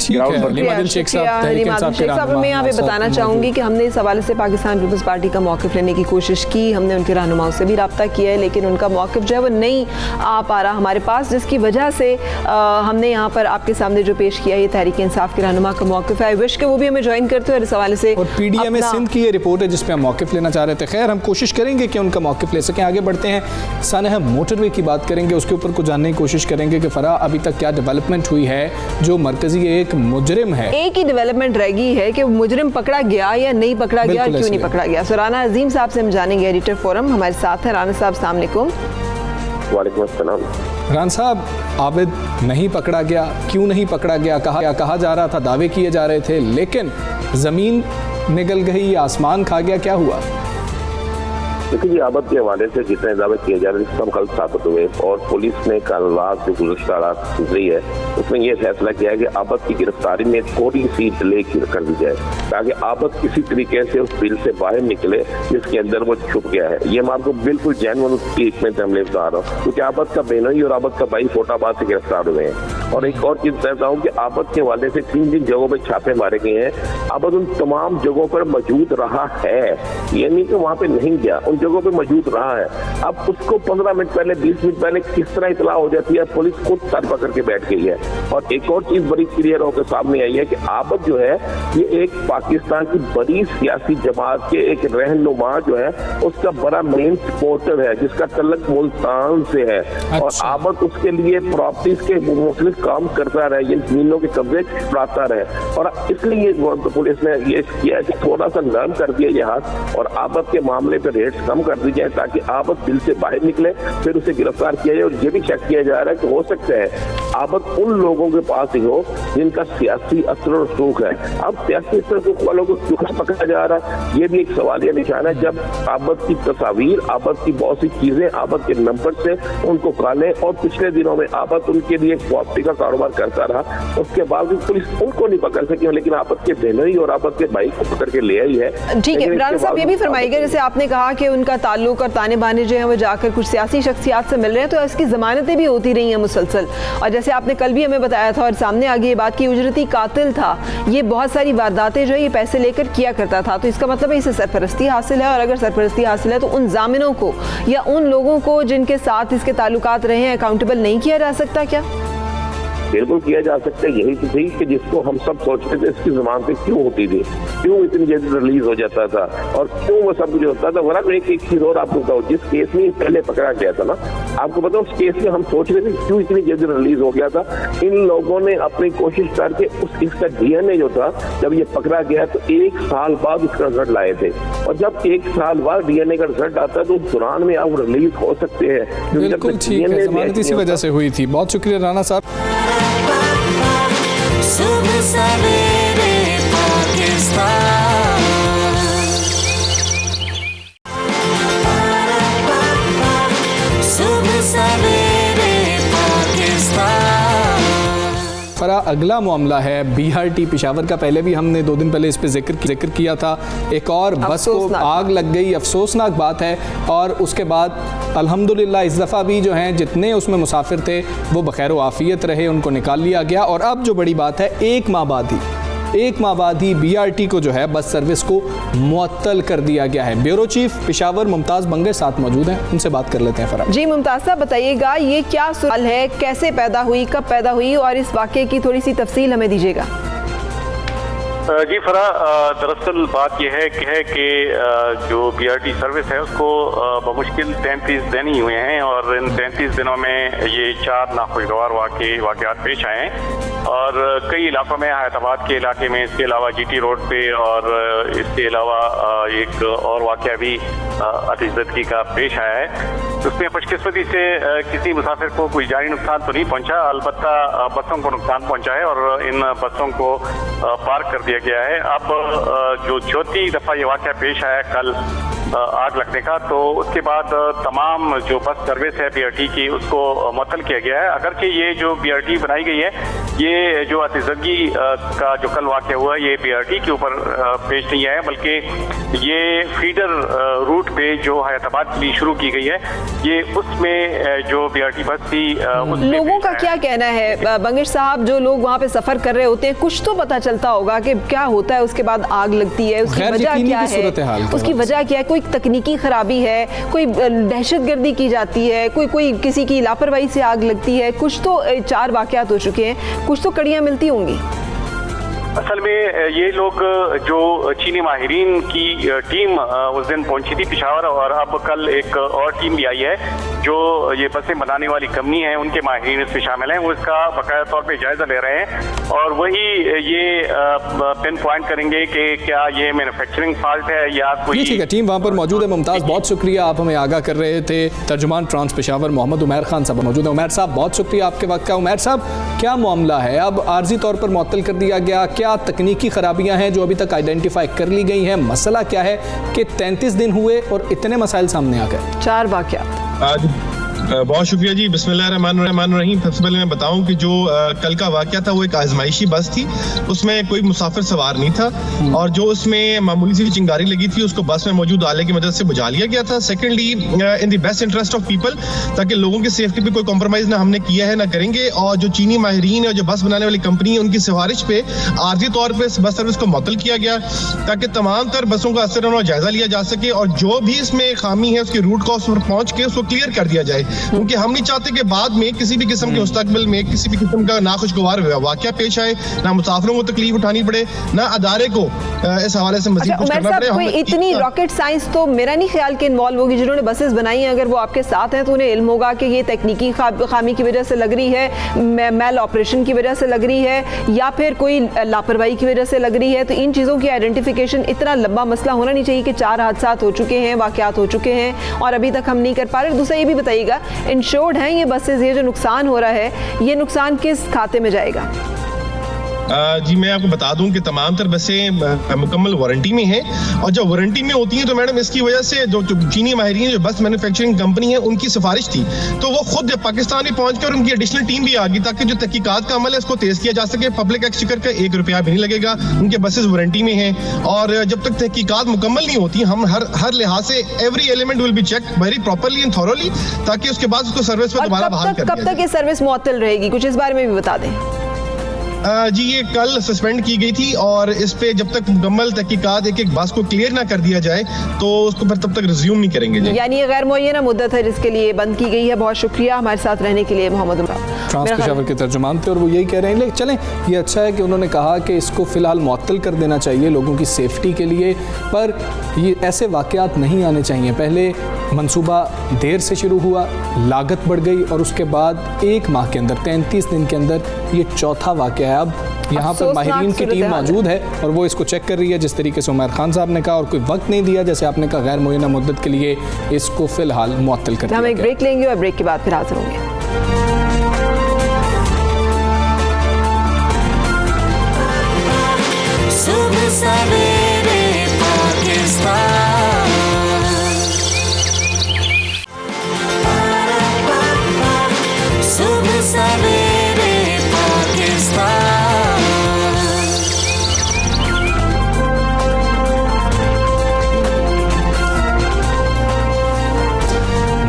शेख साहब, मैं यहाँ पे बताना चाहूँगी कि हमने इस हवाले से पाकिस्तान पीपल्स पार्टी का मौक़िफ़ लेने की कोशिश की, हमने उनके रहनुमाओं से भी रब्ता किया है, लेकिन उनका मौक़िफ़ जो है वो नहीं आ पा रहा हमारे पास, जिसकी वजह से हमने यहाँ पर आपके सामने जो पेश किया ये तहरीक इंसाफ के रहनुमा का मौक़िफ़ है। विश के वो भी हमें ज्वाइन करते हैं इस हवाले से। और पीडीएमए सिंध की ये रिपोर्ट है जिसपे हम मौक़िफ़ लेना चाह रहे थे। खैर, हम कोशिश करेंगे कि उनका मौक़िफ़ ले सकें। आगे बढ़ते हैं, सानह मोटरवे की बात करेंगे, उसके ऊपर कुछ जानने की कोशिश करेंगे कि फराह अभी तक क्या डेवलपमेंट हुई है। जो मरकजी एक मुजरिम है, एक ही डेवलपमेंट रह गई है कि मुजरिम पकड़ा गया या नहीं पकड़ा गया, क्यों नहीं पकड़ा गया। सो राना अजीम साहब से हम जानेंगे, एडिटर फोरम हमारे साथ है। राना साहब, अस्सलाम वालेकुम। वालेकुम अस्सलाम। रान साहब, आबिद नहीं पकड़ा गया, क्यों नहीं पकड़ा गया? कहा जा रहा था, दावे किए जा रहे थे, लेकिन ज़मीन निगल गई, आसमान खा गया, क्या हुआ? देखिए जी, आबद के हवाले से जितने दावे किए जा रहे हैं सब गलत साबित हुए और पुलिस ने कल रात जो गुज़श्ता रात गुजरी है उसमें यह फैसला किया है कि आबद की गिरफ्तारी में थोड़ी सी डिले कर दी जाए ताकि आबद किसी तरीके से उस बिल से बाहर निकले जिसके अंदर वो छुप गया है। ये मैं आपको बिल्कुल जैनुइन उसकी हिकमत अमली बता रहा हूँ, क्योंकि आबद का बेनोई और आबद का भाई फोटाबाद से गिरफ्तार हुए हैं। और एक और चीज़ कहता हूँ कि आबद के हवाले से 3 जगहों पर छापे मारे गए हैं। आबद उन तमाम जगहों पर मौजूद रहा है, ये नहीं कि वहाँ पे नहीं गया, जगहों पे मौजूद रहा है। अब उसको 15 मिनट पहले 20 मिनट पहले किस तरह इतला हो जाती है, पुलिस खुद सर पकड़ के बैठ गई है। और एक और चीज बड़ी क्लियर होकर सामने आई है कि आबद जो है ये एक पाकिस्तान की बड़ी सियासी जमात के एक रहनुमा जो है उसका बड़ा मेन सपोर्टर है जिसका तल्लुक मुल्तान से है। और आबद उसके लिए प्रॉपर्टीज के मुख्तलिफ काम करता रहे, इन जमीनों के कब्जे छुड़ाता रहे। और इसलिए पुलिस ने ये किया कि थोड़ा सा नरम कर दिया ये हाथ और आबद के मामले पर रेट्स कम कर दी जाए ताकि आबद दिल से बाहर निकले, फिर उसे गिरफ्तार किया जाए। और ये भी चेक किया जा रहा है कि हो सकता है आबद उन लोगों के पास ही हो जिनका सियासी असर और सूख है। अब सियासी असर सूख वालों को क्यों पकड़ा जा रहा है, ये भी एक सवालिया निशान है। जब आबद की तस्वीर, आबद की बहुत सी चीजें, आबद के नंबर से उनको काले और पिछले दिनों में आबद उनके लिए प्रॉपर्टी का कारोबार करता रहा, उसके बावजूद पुलिस उनको नहीं पकड़ सकी, लेकिन आबद के बहनोई और आबद के भाई को पकड़ के ले आई है। ठीक है, इमरान साहब, ये भी फरमाइएगा, जैसे आपने कहा कि उनका ताल्लुक और ताने बाने जो है वो जाकर कुछ सियासी शख्सियात से मिल रहे हैं, तो इसकी जमानतें भी होती रही हैं मुसलसल। और जैसे आपने कल भी हमें बताया था और सामने आ गई ये बात की उजरती कातिल था, ये बहुत सारी वारदातें जो है ये पैसे लेकर किया करता था, तो इसका मतलब है इसे सरपरस्ती हासिल है। और अगर सरपरस्ती हासिल है तो उन जामिनों को या उन लोगों को जिनके साथ इसके ताल्लुकात रहे हैं अकाउंटेबल नहीं किया जा सकता क्या? बिल्कुल किया जा सकता है। यही तो थी कि जिसको हम सब सोचते थे इसकी जमानतें क्यों होती थी, क्यों इतनी जल्दी रिलीज हो जाता था और क्यों वो सब कुछ होता था। वरना एक चीज और आपको बताओ, जिस केस में पहले पकड़ा गया था ना, आपको पता उस केस में हम सोच रहे थे क्यों इतनी जल्दी रिलीज हो गया था। इन लोगों ने अपनी कोशिश करके इसका डीएनए जो था, जब ये पकड़ा गया तो 1 साल बाद इसका रिजल्ट लाए थे, और जब 1 साल बाद डीएनए का रिजल्ट आता है तो उस दौरान में आप रिलीज हो सकते हैं। बिल्कुल ठीक है, जमानत इसी वजह से हुई थी। बहुत शुक्रिया राना साहब। सुबह सवेरे पाकिस्तान, सुबह सवेरे पाकिस्तान। फरा अगला मामला है बीआरटी पेशावर का। पहले भी हमने 2 दिन पहले इस पे जिक्र किया था। एक और बस को आग लग गई, अफसोसनाक बात है। और उसके बाद अल्हम्दुलिल्लाह इस दफ़ा भी जो हैं जितने उसमें मुसाफिर थे वो बखैर आफियत रहे, उनको निकाल लिया गया। और अब जो बड़ी बात है, एक माह बाद ही बीआरटी को जो है बस सर्विस को मुअत्तल कर दिया गया है। ब्यूरो चीफ पेशावर मुमताज़ बंगर साथ मौजूद हैं, उनसे बात कर लेते हैं। फरा जी मुमताज़ साहब बताइएगा, ये क्या सवाल है, कैसे पैदा हुई, कब पैदा हुई, और इस वाक़े की थोड़ी सी तफसील हमें दीजिएगा। जी फरा, दरअसल बात यह है कि जो बीआरटी सर्विस है उसको बमुश्किल 33 दिन ही हुए हैं, और इन 33 दिनों में ये 4 नाखुशगवार वाक़यात पेश आए हैं। और कई इलाकों में, हैदराबाद के इलाके में, इसके अलावा जीटी रोड पे, और इसके अलावा एक और वाक़या भी अतिज़दगी का पेश आया है। उसमें खुशकिस्मती से किसी मुसाफिर को कोई जानी नुकसान तो नहीं पहुंचा, अलबत्ता बसों को नुकसान पहुंचा है और इन बसों को पार्क कर दिया गया है। अब जो चौथी दफ़ा ये वाक़या पेश आया कल आग लगने का, तो उसके बाद तमाम जो बस सर्विस है बीआरटी की उसको मुअत्तल किया गया है। अगरचे ये जो बीआरटी बनाई गई है, ये जो अतिज़दगी का जो कल वाक़या हुआ ये बीआरटी के ऊपर पेश नहीं आया, बल्कि ये फीडर रूट पे जो हैदराबाद के लिए शुरू की गई है, ये उसमें जो बीआरटी बस थी। लोगों का क्या कहना है बंगर साहब, जो लोग वहाँ पे सफ़र कर रहे होते हैं, कुछ तो पता चलता होगा कि क्या होता है, उसके बाद आग लगती है, उसकी वजह क्या है, उसकी वजह क्या है, कोई तकनीकी खराबी है, कोई दहशतगर्दी की जाती है, कोई किसी की लापरवाही से आग लगती है। कुछ तो 4 वाक़यात हो चुके हैं, कुछ तो कड़ियाँ मिलती होंगी। असल में ये लोग जो चीनी माहिरीन की टीम उस दिन पहुंची थी पेशावर, और अब कल एक और टीम भी आई है जो ये बसें बनाने वाली कंपनी है, उनके माहिरीन इसमें शामिल हैं। वो इसका बाकायदा तौर पे जायजा ले रहे हैं और वही ये पिन पॉइंट करेंगे कि क्या ये मैन्युफैक्चरिंग फॉल्ट है या कोई। ठीक है, टीम वहाँ पर मौजूद है। मुमताज़, बहुत शुक्रिया, आप हमें आगाह कर रहे थे। तर्जुमान ट्रांस पेशावर मोहम्मद उमैर खान साहब मौजूद है। उमैर साहब, बहुत शुक्रिया आपके वक्त का। उमैर साहब, क्या मामला है? अब आर्जी तौर पर मुअत्तल कर दिया गया, क्या तकनीकी खराबियां हैं जो अभी तक आइडेंटिफाई कर ली गई हैं? मसला क्या है कि 33 दिन हुए और इतने मसाइल सामने आ गए? 4 वाक़यात। बहुत शुक्रिया जी। बिस्मिल्लाहिर्रहमानिर्रहीम। सबसे पहले मैं बताऊं कि जो कल का वाक़या था वो एक आजमाइशी बस थी, उसमें कोई मुसाफिर सवार नहीं था, और जो उसमें मामूली सी चिंगारी लगी थी उसको बस में मौजूद आले की मदद से बुझा लिया गया था। Secondly, in the best interest of people, ताकि लोगों की सेफ्टी पे कोई कॉम्प्रोमाइज़ ना हमने किया है ना करेंगे, और जो चीनी माहिरीन है, जो बस बनाने वाली कंपनी है, उनकी सिफारिश पे आर्जी तौर पर बस सर्विस को मुअत्तल किया गया ताकि तमाम तर बसों का असर और जायजा लिया जा सके, और जो भी इसमें खामी है उसके रूट कॉज पर पहुंच के उसको क्लियर कर दिया जाए, क्योंकि हम नहीं चाहते कि बाद में किसी भी किस्म के मुस्तकबिल में किसी भी किस्म का नाखुशगवार वाक़या पेश आए, ना मुसाफिरों को तकलीफ उठानी पड़े, ना अदारे को इस हवाले से मज़ीद कुछ करना पड़े। कोई इतनी रॉकेट साइंस तो मेरा नहीं ख्याल कि इन्वॉल्व होगी। जिन्होंने बसेस बनाई हैं, अगर वो आपके साथ हैं तो उन्हें इल्म होगा कि ये तकनीकी खामी की वजह से लग रही है, मैल ऑपरेशन की वजह से लग रही है, या फिर कोई लापरवाही की वजह से लग रही है। तो इन चीज़ों की आइडेंटिफिकेशन, इतना लंबा मसला होना नहीं चाहिए कि 4 हादसात हो चुके हैं, वाक़यात हो चुके हैं और अभी तक हम नहीं कर पा रहे। दूसरा ये भी बताइएगा, इंश्योर्ड हैं ये बसेस? ये जो नुकसान हो रहा है, ये नुकसान किस खाते में जाएगा? जी मैं आपको बता दूं कि तमाम तर बसें मुकम्मल वारंटी में हैं, और जब वारंटी में होती हैं तो मैडम इसकी वजह से जो चीनी माहिरीन जो बस मैन्युफैक्चरिंग कंपनी है उनकी सिफारिश थी, तो वो खुद पाकिस्तान में पहुंच कर उनकी एडिशनल टीम भी आ गई ताकि जो तहकीकात का अमल है इसको तेज किया जा सके। पब्लिक एक्सचेकर का 1 रुपया भी नहीं लगेगा, उनके बसेस वारंटी में हैं, और जब तक तहकीकात मुकम्मल नहीं होती हम हर लिहाज से every element will be check very properly and thoroughly, ताकि उसके बाद उसको सर्विस पर दोबारा बहाल कर दिया जाए। कब तक ये सर्विस मुअत्तल रहेगी, कुछ इस बारे में भी बता दें। जी ये कल सस्पेंड की गई थी और इस पे जब तक मुकम्मल तहकीकात एक बात को क्लियर ना कर दिया जाए तो उसको फिर तब तक रिज्यूम नहीं करेंगे जी। यानी ये गैर मुअय्यना मुद्दत है जिसके लिए बंद की गई है। बहुत शुक्रिया हमारे साथ रहने के लिए मोहम्मद उमर। फ्रांस पेशावर के तर्जुमान थे और वो यही कह रहे हैं। लेकिन चलें, ये अच्छा है कि उन्होंने कहा कि इसको फ़िलहाल मुअत्तल कर देना चाहिए लोगों की सेफ्टी के लिए, पर ये ऐसे वाक़यात नहीं आने चाहिए। पहले मंसूबा देर से शुरू हुआ, लागत बढ़ गई और उसके बाद 1 माह के अंदर 33 दिन के अंदर ये चौथा वाक़या है। अब यहाँ पर माहिरीन की टीम मौजूद है और वो इसको चेक कर रही है जिस तरीके से उमर खान साहब ने कहा, और कोई वक्त नहीं दिया जैसे आपने कहा गैर मुअय्यना मुद्दत के लिए इसको फ़िलहाल मुअत्तल कर दिया। हम एक ब्रेक लेंगे और ब्रेक के बाद फिर हाजिर होंगे। सुबह सवेरे पाकिस्तान, सुबह सवेरे पाकिस्तान।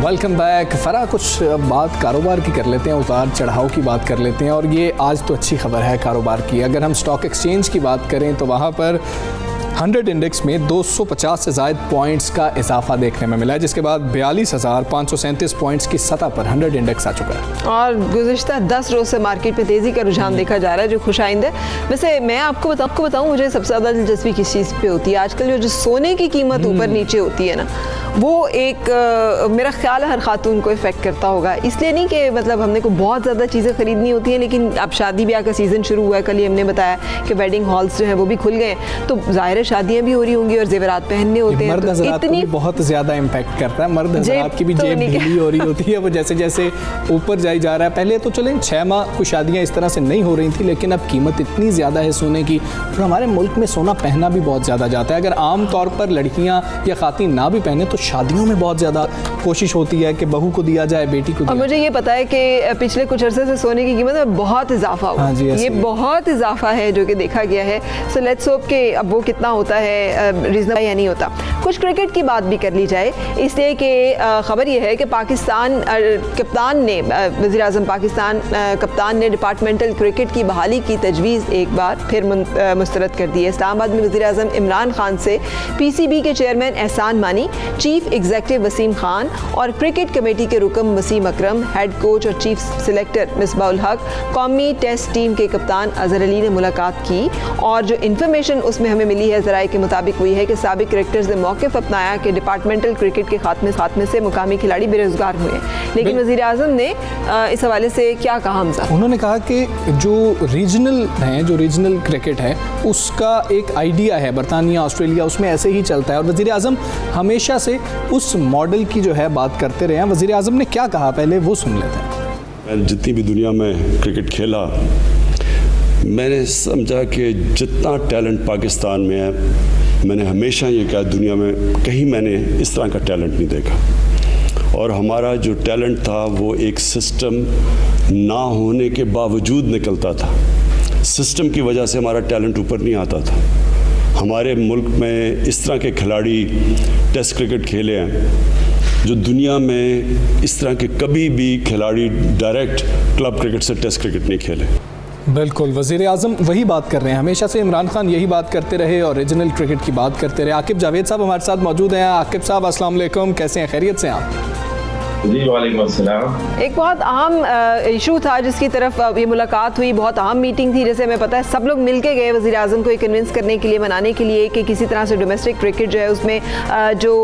Welcome back. फरा, कुछ बात कारोबार की कर लेते हैं, उतार चढ़ाव की बात कर लेते हैं। और ये आज तो अच्छी खबर है कारोबार की। अगर हम स्टॉक एक्सचेंज की बात करें तो वहाँ पर 100 इंडेक्स में 250 से ज़ायद पॉइंट्स का इजाफा देखने में मिला है, जिसके बाद 42,537 पॉइंट्स की सतह पर 100 इंडेक्स आ चुका है। और गुज़िश्ता 10 रोज़ से मार्केट में तेज़ी का रुझान देखा जा रहा है जो खुशाइंद है। वैसे मैं आपको बताऊं मुझे सबसे ज़्यादा दिलचस्पी किस चीज़ पे होती है आजकल, जो सोने की कीमत ऊपर नीचे होती है ना, वो एक मेरा ख्याल है हर खातून को इफ़ेक्ट करता होगा। इसलिए नहीं कि मतलब हमने को बहुत ज़्यादा चीज़ें ख़रीदनी होती हैं, लेकिन अब शादी ब्याह का सीज़न शुरू हुआ है। कल ही हमने बताया कि वेडिंग हॉल्स जो हैं वो भी खुल गए हैं, तो ज़ाहिर शादियाँ भी हो रही होंगी और जेवरात पहनने होते हैं, मर्द हज़रात को भी बहुत ज़्यादा इम्पैक्ट करता है। मर्द हज़रात की भी जेब ढीली हो रही होती है, वो जैसे जैसे ऊपर जाई जा रहा है। पहले तो चलें 6 माह कुछ शादियाँ इस तरह से नहीं हो रही थी, लेकिन अब कीमत इतनी ज़्यादा है सोने की, और हमारे मुल्क में सोना पहना भी बहुत ज़्यादा जाता है। अगर आम तौर पर लड़कियाँ या खातीन ना भी पहने तो शादियों में बहुत ज़्यादा कोशिश होती है कि बहू को दिया जाए, बेटी को दिया। और मुझे ये पता है कि पिछले कुछ अरसे से सोने की कीमत में बहुत इजाफा हुआ। ये बहुत इजाफा है जो कि देखा गया है। सो लेट्स होप कि अब वो कितना होता है, रीजनेबल या नहीं होता। कुछ क्रिकेट की बात भी कर ली जाए, इसलिए कि खबर ये है कि पाकिस्तान कप्तान ने, वज़ीर आज़म पाकिस्तान कप्तान ने डिपार्टमेंटल क्रिकेट की बहाली की तजवीज़ एक बार फिर मुस्तरद कर दी है। इस्लामाबाद में वज़ीर आज़म इमरान खान से PCB के चेयरमैन एहसान मानी, चीफ एग्जीक्यूटिव वसीम खान और क्रिकेट कमेटी के रुकन वसीम अकरम, हेड कोच और चीफ सिलेक्टर मिसबाउल हक, कौमी टेस्ट टीम के कप्तान अजहर अली ने मुलाकात की। और जो इन्फॉर्मेशन उसमें हमें मिली है ज़राए के मुताबिक वही है कि साबिक क्रिकेटर्स ने मौक़िफ़ अपनाया कि डिपार्टमेंटल क्रिकेट के खात्मे से मुकामी खिलाड़ी बेरोज़गार हुए। लेकिन वज़ीर आज़म ने इस हवाले से क्या कहा हमजा? उन्होंने कहा कि जो रीजनल हैं, जो रीजनल क्रिकेट है उसका एक आइडिया है, बरतानिया ऑस्ट्रेलिया उसमें ऐसे ही चलता है, और वज़ीर आज़म हमेशा से उस मॉडल की जो है बात करते रहे हैं। वज़ीर आज़म ने क्या कहा पहले वो सुन लेते हैं। मैंने जितनी भी दुनिया में क्रिकेट खेला, मैंने समझा कि जितना टैलेंट पाकिस्तान में है, मैंने हमेशा ये कहा दुनिया में कहीं मैंने इस तरह का टैलेंट नहीं देखा। और हमारा जो टैलेंट था वो एक सिस्टम ना होने के बावजूद निकलता था। सिस्टम की वजह से हमारा टैलेंट ऊपर नहीं आता था। हमारे मुल्क में इस तरह के खिलाड़ी टेस्ट क्रिकेट खेले हैं जो दुनिया में इस तरह के कभी भी खिलाड़ी डायरेक्ट क्लब क्रिकेट से टेस्ट क्रिकेट नहीं खेले। बिल्कुल, वज़ीर आज़म वही बात कर रहे हैं, हमेशा से इमरान खान यही बात करते रहे और रीजनल क्रिकेट की बात करते रहे। आकिब जावेद साहब हमारे साथ मौजूद हैं। आकिब साहब अस्सलाम वालेकुम, कैसे हैं, खैरियत से आप? जी वालेकुम अस्सलाम। एक बहुत अहम इशू था जिसकी तरफ ये मुलाकात हुई, बहुत अहम मीटिंग थी, जैसे हमें पता है सब लोग मिल के गए वज़ीर आज़म को ये कन्विंस करने के लिए, मनाने के लिए कि किसी तरह से डोमेस्टिक क्रिकेट जो है उसमें जो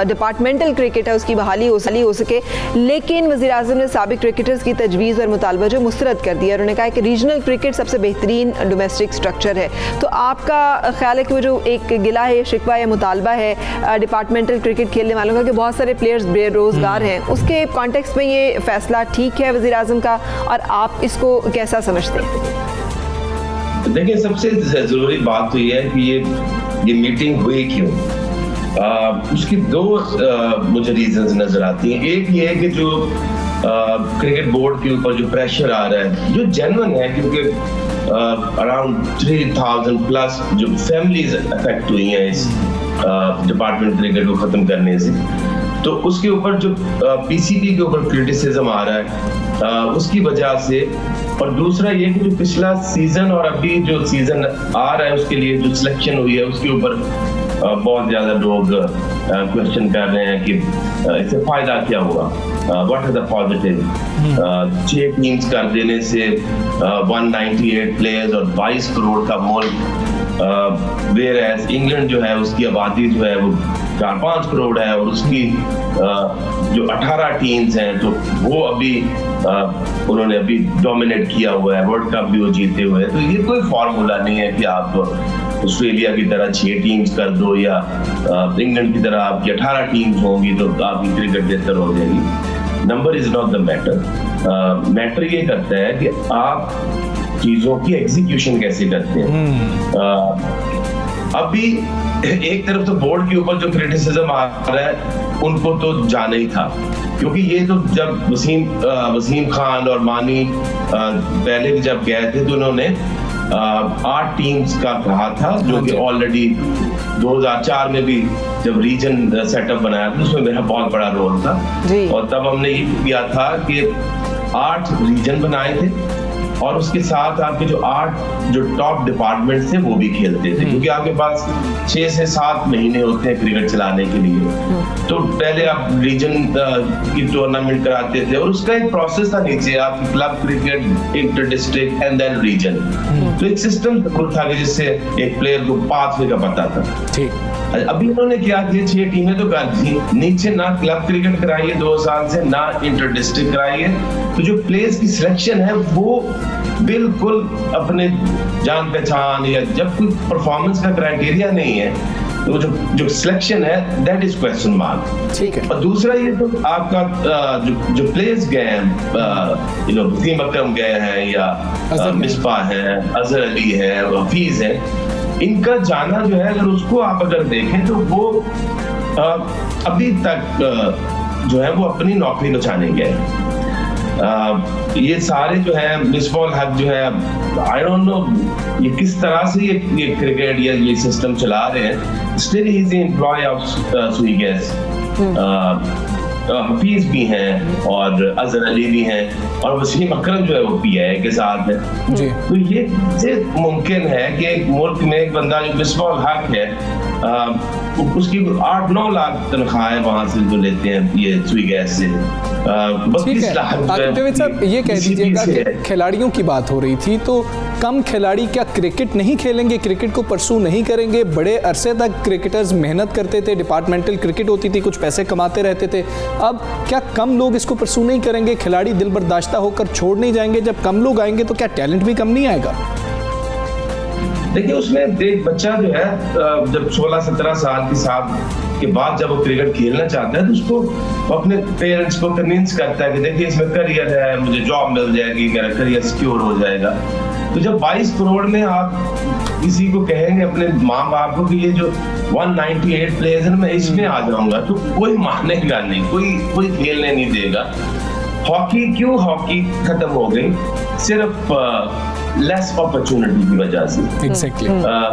डिपार्टमेंटल क्रिकेट है उसकी बहाली हो सके। लेकिन वज़ीर आज़म ने साबिक क्रिकेटर्स की तजवीज़ और मुतालबा जो मुस्तरद कर दिया। उन्होंने कहा कि रीजनल क्रिकेट सबसे बेहतरीन डोमेस्टिक स्ट्रक्चर है। तो आपका ख्याल है कि वो जो एक गिला है, शिकवा या मुतालबा है डिपार्टमेंटल क्रिकेट खेलने वालों का कि बहुत सारे प्लेयर्स बेरोज़गार हैं, उसके कॉन्टेक्स्ट में ये फैसला ठीक है वज़ीर आज़म का, और आप इसको कैसा समझते हैं? देखिए, सबसे ज़रूरी बात तो ये है कि ये मीटिंग हुई क्यों। उसकी दो मुझे रीजंस नज़र आती हैं। एक ये है कि जो क्रिकेट बोर्ड के ऊपर जो प्रेशर आ रहा है जो जेन्युइन है, क्योंकि अराउंड 3000 प्लस जो फैमिलीज अफेक्ट हुई हैं इस डिपार्टमेंट क्रिकेट को ख़त्म करने से। तो उसके ऊपर जो पीसीबी के ऊपर क्रिटिसिज्म आ रहा है उसकी वजह से, और दूसरा ये कि जो पिछला सीजन और अभी जो सीजन आ रहा है उसके लिए जो सिलेक्शन हुई है उसके ऊपर बहुत ज्यादा लोग क्वेश्चन कर रहे हैं कि इससे फायदा क्या हुआ, what is the positive. 6 teams कर देने से 198 प्लेयर्स और 22 करोड़ का मुल्क, वेयर एज इंग्लैंड जो है उसकी आबादी जो है वो 4-5 करोड़ है और उसकी जो 18 टीम्स हैं तो वो अभी उन्होंने अभी डोमिनेट किया हुआ है, वर्ल्ड कप भी वो जीते हुए हैं। तो ये कोई फॉर्मूला नहीं है कि आप ऑस्ट्रेलिया की तरह 6 टीम्स कर दो या इंग्लैंड की तरह आपकी 18 टीम्स होंगी तो आपकी क्रिकेट बेहतर हो जाएगी। Number is not the matter. Matter ये करता है कि आप चीजों की एग्जीक्यूशन कैसे करते हैं। अभी एक तरफ तो बोर्ड के ऊपर जो क्रिटिसिज्म आ रहा है उनको तो जाना ही था, क्योंकि ये तो जब वसीम खान और मानी पहले जब गए थे तो उन्होंने 8 टीम्स का कहा था, जो कि ऑलरेडी 2004 में भी जब रीजन सेटअप बनाया था उसमें मेरा बहुत बड़ा रोल था और तब हमने ये किया था कि 8 रीजन बनाए थे और उसके साथ आपके जो 8 जो टॉप डिपार्टमेंट्स थे वो भी खेलते थे, क्योंकि आपके पास 6 से 7 महीने होते हैं क्रिकेट चलाने के लिए। तो पहले आप रीजन की टूर्नामेंट कराते थे और उसका एक प्रोसेस था, नीचे आपकी club cricket, inter district and then region. तो एक सिस्टम था कि जिससे एक प्लेयर को पाथवे का पता था। ठीक, अभी उन्होंने क्या किया, 6 टीमें तो कर दी, नीचे ना क्लब क्रिकेट कराई है 2 साल से, ना इंटर डिस्ट्रिक्ट कराई है। तो जो प्लेयर्स की सिलेक्शन है वो बिल्कुल अपने जान पहचान या जब कोई परफॉर्मेंस का क्राइटेरिया नहीं है तो जो सिलेक्शन है दैट इज क्वेश्चन मार्क। ठीक है। और दूसरा ये तो आपका जो प्लेयर्स गए हैं, वसीम अकरम गए हैं या मिसबा है, अजहर अली है, हफीज है, इनका जाना जो है अगर उसको आप अगर देखें तो वो अभी तक जो है वो अपनी नौकरी बचाने गए। ये सारे जो है मिसबॉल हक जो है, आई डोंट नो ये किस तरह से ये क्रिकेट या ये सिस्टम चला रहे हैं। Still he is the employ of Sui gas. Hafeez भी हैं और अजहर अली भी हैं और वसीम अकरम जो है वो पीआईए के साथ है। तो ये कैसे मुमकिन है कि एक मुल्क में एक बंदा जो मिसबॉल हक है उसकी 8-9 लाख तनख्वाहें वहां से जो लेते हैं ये सुई गैस से 32 लाख। ये कह दीजिएगा कि खिलाड़ियों की बात हो रही थी, तो कम खिलाड़ी क्या क्रिकेट नहीं खेलेंगे, क्रिकेट को परसू नहीं करेंगे? बड़े अरसे तक क्रिकेटर्स मेहनत करते थे, डिपार्टमेंटल क्रिकेट होती थी, कुछ पैसे कमाते रहते थे। अब क्या कम लोग इसको परसू नहीं करेंगे? खिलाड़ी दिल बर्दाश्ता होकर छोड़ नहीं जाएंगे? जब कम लोग आएंगे तो क्या टैलेंट भी कम नहीं आएगा? देखिए उसमें एक बच्चा जो है जब 16-17 साल के बाद जब वो क्रिकेट खेलना चाहता है तो उसको अपने पेरेंट्स को कन्विंस करता है कि देखिए इसमें करियर है, मुझे जॉब मिल जाएगी, मेरा करियर सिक्योर हो जाएगा। तो जब 22 करोड़ में आप किसी को कहेंगे अपने माँ बाप को कि ये जो 198 प्लेयर्स हैं मैं इसमें आ जाऊंगा, तो कोई मानेगा नहीं, कोई खेलने नहीं देगा। हॉकी क्यों हॉकी खत्म हो गई? सिर्फ लेस अपॉर्चुनिटी की वजह से। Exactly.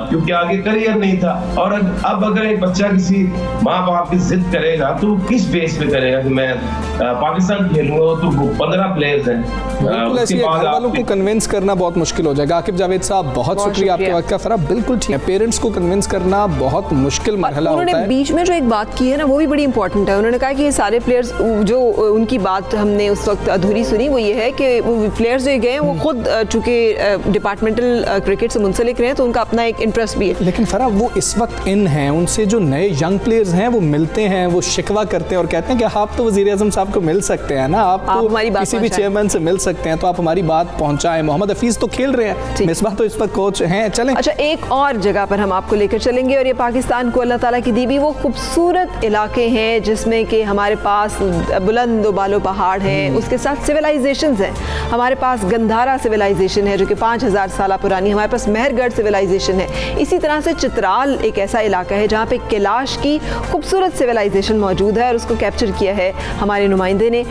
क्योंकि आगे करियर नहीं था। और अब अगर एक बच्चा किसी माँ बाप की जिद करेगा तो किस बेस पे करेगा कि मैं पाकिस्तान खेलूंगा, तो 15 प्लेयर्स हैं। उसके बाद वालों को कन्विंस करना बहुत मुश्किल हो जाएगा। आकिब जावेद साहब बहुत शुक्रिया आपके वक्त का। फरा बिल्कुल ठीक है, पेरेंट्स को कन्विंस करना बहुत मुश्किल मरहला होता है। उन्होंने बीच में जो एक बात की है ना वो भी बड़ी इंपॉर्टेंट है। उन्होंने कहा कि ये सारे प्लेयर्स, जो उनकी बात हमने उस वक्त अधूरी सुनी, वो ये है कि वो प्लेयर्स जो गए वो खुद चूंकि डिपार्टमेंटल क्रिकेट से मुंसलिक रहे हैं तो उनका अपना एक इंटरेस्ट भी है। लेकिन फरा वो इस वक्त इन हैं, उनसे जो नए यंग प्लेयर्स हैं वो मिलते हैं, वो शिकवा करते हैं और कहते हैं कि आप तो वज़ीर आज़म साहब को मिल सकते हैं ना, आप तो किसी भी चेयरमैन से मिल सकते हैं, तो आप हमारी बात पहुंचाएं। मोहम्मद हफीज तो खेल रहे हैं, मिसबाह तो इस वक्त कोच हैं। चलें अच्छा, एक और जगह पर हम आपको लेकर चलेंगे और ये पाकिस्तान को अल्लाह ताला की दी भी वो खूबसूरत इलाके हैं जिसमें कि हमारे पास बुलंद बालो पहाड़ हैं, उसके साथ सिविलाइजेशंस हैं। हमारे पास गंधारा सिविलाइजेशन है जो कि 5000 साल पुरानी, हमारे पास मेहरगढ़ सिविलाइजेशन है। इसी तरह से चित्राल एक ऐसा इलाका है जहाँ पे कैलाश की खूबसूरत सिविलाइजेशन मौजूद है और उसको कैप्चर किया है हमारे नुमाइंदे ने।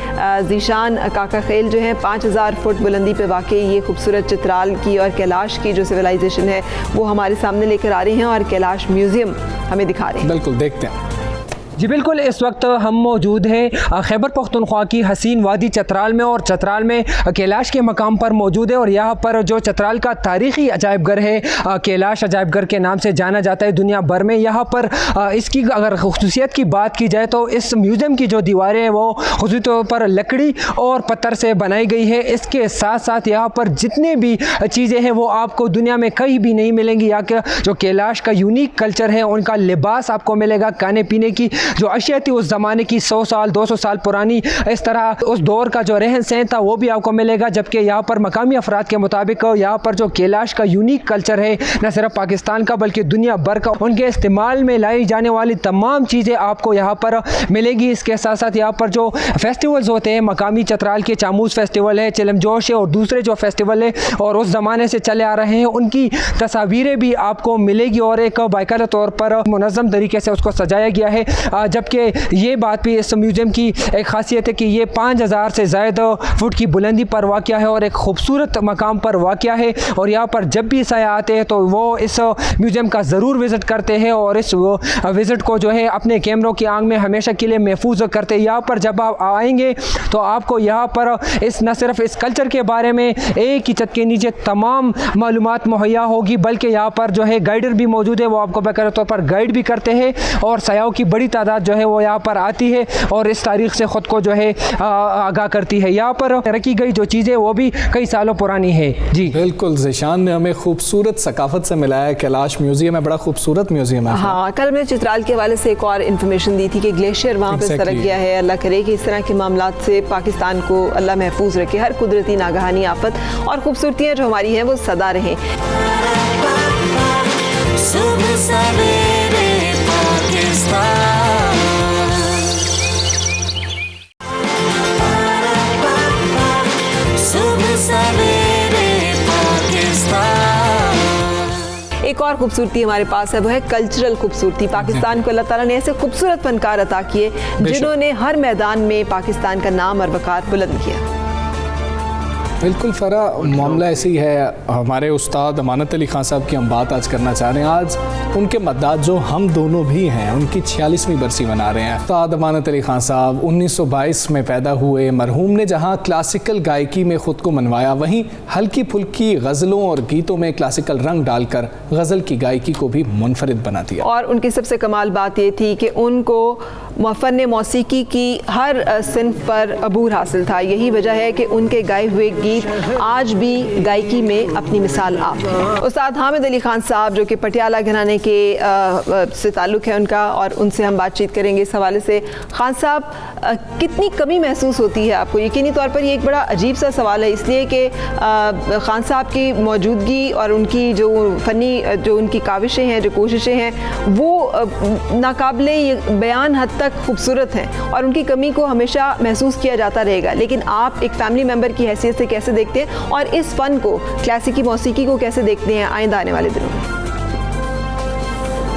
जीशान काका खेल जो है 5000 फुट बुलंदी पे वाक़ई ये खूबसूरत चित्राल की और कैलाश की जो सिविलाइजेशन है वो हमारे सामने लेकर आ रही हैं और कैलाश म्यूज़ियम हमें दिखा रहे हैं। बिल्कुल देखते हैं। जी बिल्कुल, इस वक्त हम मौजूद हैं खैबर पख्तूनख्वा की हसीन वादी चतराल में, और चतराल में कैलाश के मकाम पर मौजूद है। और यहाँ पर जो चतराल का तारीख़ी अजायब घर है, कैलाश अजायब घर के नाम से जाना जाता है दुनिया भर में। यहाँ पर इसकी अगर खसूसियत की बात की जाए तो इस म्यूज़ियम की जो दीवारें हैं वो ख़ुसूसी तौर पर लकड़ी और पत्थर से बनाई गई है। इसके साथ साथ यहाँ पर जितने भी चीज़ें हैं वो आपको दुनिया में कहीं भी नहीं मिलेंगी। यहाँ के जो कैलाश का यूनिक कल्चर है, उनका लिबास आपको मिलेगा, खाने पीने की जो अशिया थी उस ज़माने की 100 साल 200 साल पुरानी, इस तरह उस दौर का जो रहन सहन था वो भी आपको मिलेगा। जबकि यहाँ पर मकामी अफराद के मुताबिक यहाँ पर जो कैलाश का यूनिक कल्चर है, न सिर्फ पाकिस्तान का बल्कि दुनिया भर का, उनके इस्तेमाल में लाई जाने वाली तमाम चीज़ें आपको यहाँ पर मिलेगी। इसके साथ साथ यहाँ पर जो फेस्टिवल्स होते हैं, मकामी चतराल के चामूज़ फेस्टिवल है, चिलम जोश है और दूसरे जो फेस्टिवल है और उस ज़माने से चले आ रहे हैं, उनकी तस्वीरें भी आपको मिलेगी और एक बाकायदा तौर पर मुनज़्ज़म तरीके से उसको सजाया गया है। जबकि ये बात भी इस म्यूज़ियम की एक खासियत है कि ये 5000 से ज़्यादा फुट की बुलंदी पर वाक़या है और एक खूबसूरत मकाम पर वाक़या है। और यहाँ पर जब भी सयाह आते हैं तो वो इस म्यूज़ियम का ज़रूर विज़िट करते हैं और इस विज़िट को जो है अपने कैमरों की आंख में हमेशा के लिए महफूज करते हैं। यहाँ पर जब आप आएंगे तो आपको यहाँ पर इस न सिर्फ इस कल्चर के बारे में एक ही छत के नीचे तमाम मालूमात मुहैया होगी, बल्कि यहाँ पर जो है गाइडर भी मौजूद है, वो आपको बाकायदा तौर पर गाइड भी करते हैं और सयाहों की बड़ी तादाद जो है वो यहाँ पर आती है और इस तारीख़ से ख़ुद को जो है आगाह करती है। यहाँ पर रखी गई जो चीज़ें वो भी कई सालों पुरानी है। जी बिल्कुल, ज़ीशान ने हमें खूबसूरत सकाफत से मिलाया है। कैलाश म्यूज़ियम है, बड़ा खूबसूरत म्यूज़ियम है। हाँ, कल मैंने चित्राल के हवाले से एक और इन्फॉर्मेशन दी थी कि ग्लेशियर वहाँ पे सरक गया है। अल्लाह करे कि इस तरह के मामलात से पाकिस्तान को अल्लाह महफूज रखे, हर कुदरती नागहानी आफत और खूबसूरतियाँ जो हमारी हैं वो सदा रहें। सुबह सवेरे पाकिस्तान, सुबह सवेरे पाकिस्तान। एक और खूबसूरती हमारे पास है, वो है कल्चरल खूबसूरती। पाकिस्तान को अल्लाह ताला ने ऐसे खूबसूरत फनकार अता किए जिन्होंने हर मैदान में पाकिस्तान का नाम और वक़ार बुलंद किया। बिल्कुल फ़रा, मामला ऐसे ही है। हमारे उस्ताद अमानत अली खान साहब की हम बात आज करना चाह रहे हैं। आज उनके मद्दाद जो हम दोनों भी हैं, उनकी 46वीं बरसी मना रहे हैं। उस्ताद अमानत अली खान साहब 1922 में पैदा हुए। मरहूम ने जहाँ क्लासिकल गायकी में ख़ुद को मनवाया, वहीं हल्की फुल्की गज़लों और गीतों में क्लासिकल रंग डालकर गज़ल की गायकी को भी मुनफरिद बना दिया। और उनकी सबसे कमाल बात ये थी कि उनको फ़न मौसीकी की हर सिन्फ पर अबूर हासिल था। यही वजह है कि उनके गाए हुए गीत आज भी गायकी में अपनी मिसाल आप हैं। उस्ताद हामिद अली खान साहब जो कि पटियाला घराने के से ताल्लुक़ है उनका, और उनसे हम बातचीत करेंगे इस हवाले से। खान साहब, कितनी कमी महसूस होती है आपको? यकीनी तौर पर ये एक बड़ा अजीब सा सवाल है, इसलिए कि खान साहब की मौजूदगी और उनकी जो फ़नी जो उनकी काविशें हैं, जो कोशिशें हैं, वो नाकाबिले बयान हद तक खूबसूरत हैं और उनकी कमी को हमेशा महसूस किया जाता रहेगा। लेकिन आप एक फ़ैमिली मेम्बर की हैसियत से कैसे देखते हैं और इस फ़न को, क्लासिकी मौसीकी को कैसे देखते हैं आइंदा आने वाले दिनों में?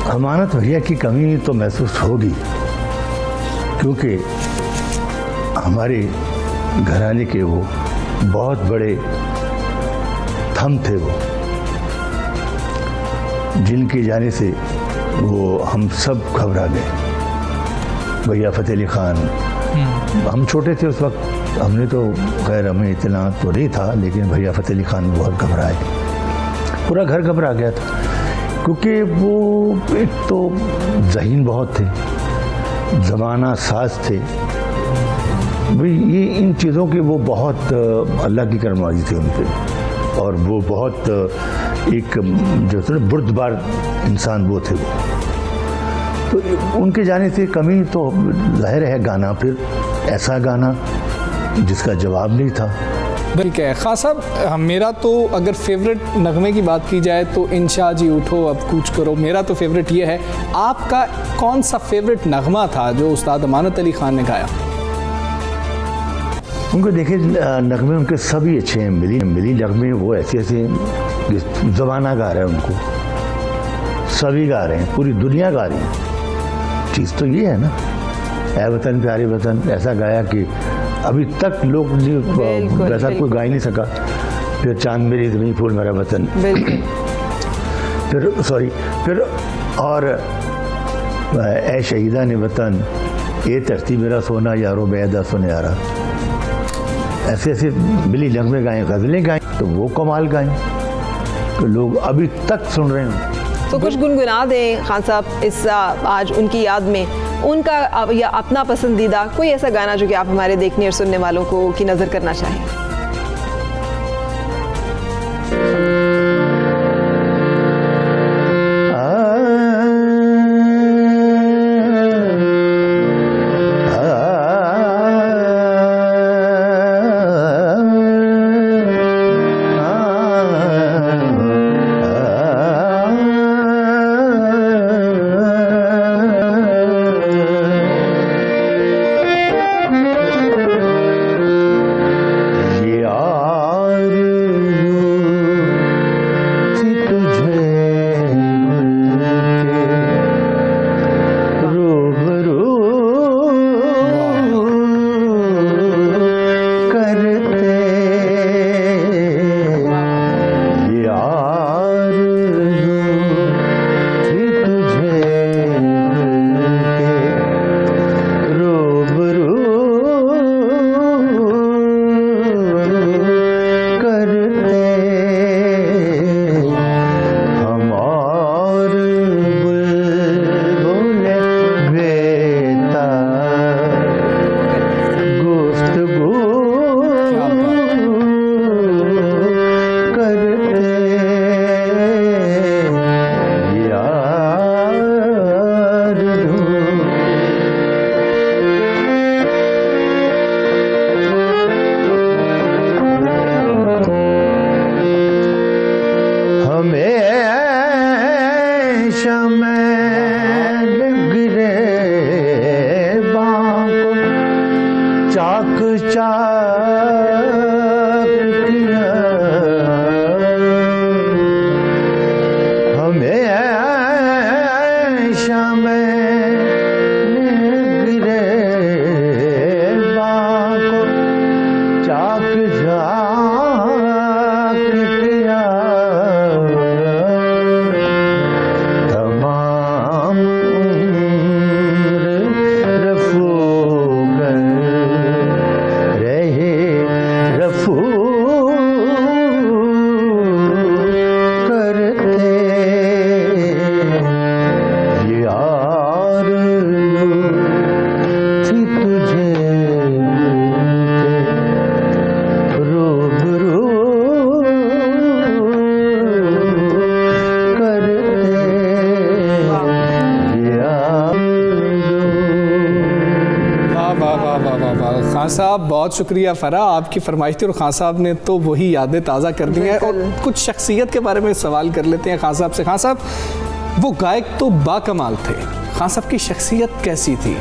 अमानत भैया की कमी तो महसूस होगी, क्योंकि हमारे घराने के वो बहुत बड़े थम थे, वो जिनके जाने से वो हम सब घबरा गए। भैया फ़तेह अली ख़ान, हम छोटे थे उस वक्त, हमने तो खैर हमें इतना तो नहीं था, लेकिन भैया फ़तेह अली ख़ान बहुत घबराए, पूरा घर घबरा गया था, क्योंकि वो एक तो ज़हीन बहुत थे, ज़माना साज थे। भाई ये इन चीज़ों की वो बहुत अल्लाह की करमवाजी थी उन पर, और वो बहुत एक जो है बुर्दबार इंसान वो थे। वो तो उनके जाने से कमी तो ज़ाहिर है, गाना फिर ऐसा गाना जिसका जवाब नहीं था। ठीक है खान साहब, मेरा तो अगर फेवरेट नगमे की बात की जाए तो इंशा जी उठो अब कूच करो, मेरा तो फेवरेट ये है। आपका कौन सा फेवरेट नगमा था जो उस्ताद अमानत अली खान ने गाया? उनको देखिए, नगमे उनके सभी अच्छे हैं। मिली नगमे वो ऐसे ज़माना गा रहे हैं, उनको सभी गा रहे हैं, पूरी दुनिया गा रही है। चीज़ तो ये है ना, ऐ वतन प्यारे वतन, ऐसा गाया कि अभी तक लोग वैसा कोई गा ही नहीं सका। फिर चांद मेरी ज़मीन फूल मेरा वतन, फिर और ए शहीदा ने वतन ए धरती मेरा सोना यारो बेदा सुनयारा, ऐसे ऐसे बिली नगमे गाएं, गज़लें गाएं, तो वो कमाल गाएं तो लोग अभी तक सुन रहे हैं। तो कुछ गुनगुना दें खान साहब इस आज उनकी याद में, उनका या अपना पसंदीदा कोई ऐसा गाना जो कि आप हमारे देखने और सुनने वालों को की नज़र करना चाहें। खान साहब बहुत शुक्रिया फ़रा, आपकी फरमाइश थी और खान साहब ने तो वही यादें ताज़ा कर दी हैं। और कुछ शख्सियत के बारे में सवाल कर लेते हैं खान साहब से। खान साहब, वो गायक तो बाकमाल थे, खान साहब की शख्सियत कैसी थी?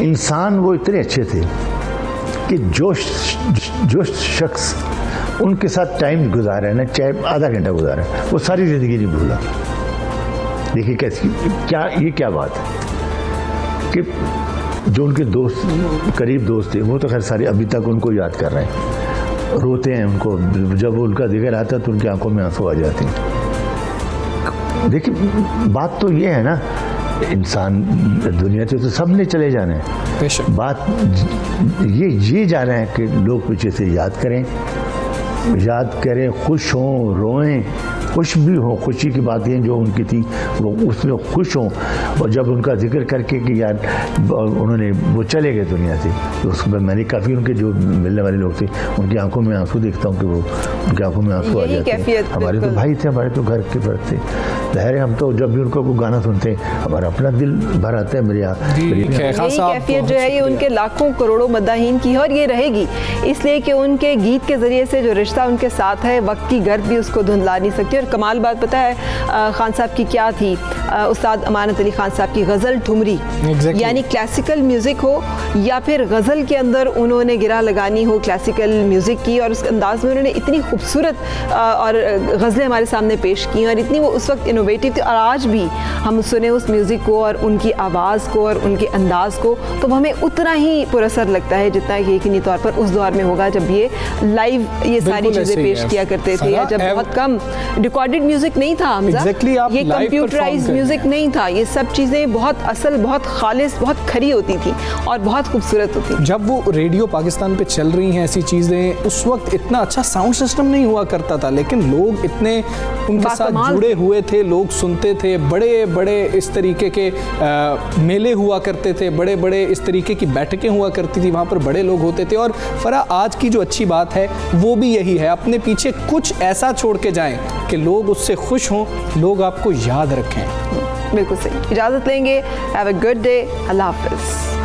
इंसान वो इतने अच्छे थे कि जो शख्स उनके साथ टाइम गुजारा है ना, चाहे आधा घंटा गुजारा है, वो सारी ज़िंदगी नहीं भूला। देखिए कैसी क्या बात है कि जो उनके दोस्त, करीब दोस्त थे, वो तो खैर सारे अभी तक उनको याद कर रहे हैं, रोते हैं उनको, जब उनका जिक्र आता है तो उनकी आंखों में आंसू आ जाते हैं। देखिए बात तो ये है ना, इंसान दुनिया से तो सब ने चले जाना है, बात ये जाना है कि लोग पीछे से याद करें, खुश हों, रोएं, खुश भी हों, खुशी की बातें जो उनकी थी वो उसमें खुश हों। और जब उनका जिक्र करके कि यार उन्होंने वो चले गए दुनिया से, तो उसमें मैंने काफ़ी उनके जो मिलने वाले लोग थे उनकी आंखों में आंसू देखता हूँ कि वो उनकी आंखों में आंसू आ जाते हैं। हमारे तो भाई थे, हमारे तो घर के फर्क थे, ज़ाहिर है हम तो जब भी उनका कोई गाना सुनते हैं हमारा अपना दिल भर आता है। मेरी कैफियत जो है ये उनके लाखों करोड़ों मद्दाहीन की है और ये रहेगी, इसलिए कि उनके गीत के ज़रिए से जो रिश्ता उनके साथ है, वक्त की गर्द भी उसको धुंधला नहीं सकती। और कमाल बात पता है खान साहब की क्या थी, उस्ताद अमानत अली खान साहब की गज़ल ठुमरी, यानी क्लासिकल म्यूज़िक हो या फिर गज़ल के अंदर उन्होंने गिरा लगानी हो क्लासिकल म्यूज़िक की, और उस अंदाज में उन्होंने इतनी खूबसूरत और गज़लें हमारे सामने पेश की और इतनी वो उस वक्त इनोवेटिव थी, और आज भी हम सुने उस म्यूज़िक को और उनकी आवाज़ को और उनके अंदाज को तो हमें उतना ही पुरअसर लगता है जितना कि यकीनी तौर पर उस दौर में होगा जब ये लाइव ये सारी चीज़ें पेश किया करते थे, या जब बहुत कम रिकॉर्डेड म्यूज़िक नहीं था हमजा, ये कंप्यूटराइज्ड म्यूज़िक नहीं था, ये सब चीज़ें बहुत असल, बहुत खालिस, बहुत खरी होती थी और बहुत खूबसूरत होती। जब वो रेडियो पाकिस्तान पे चल रही हैं ऐसी चीज़ें, उस वक्त इतना अच्छा साउंड सिस्टम नहीं हुआ करता था, लेकिन लोग इतने उनके साथ जुड़े हुए थे, लोग सुनते थे, बड़े बड़े इस तरीके के मेले हुआ करते थे, बड़े बड़े इस तरीके की बैठकें हुआ करती थी, वहाँ पर बड़े लोग होते थे। और फरा आज की जो अच्छी बात है वो भी यही है, अपने पीछे कुछ ऐसा छोड़ के जाएं कि लोग उससे खुश हों, लोग आपको याद रखें। बिल्कुल सही। इजाज़त लेंगे। Have a good day. अल्लाह हाफ़िज़।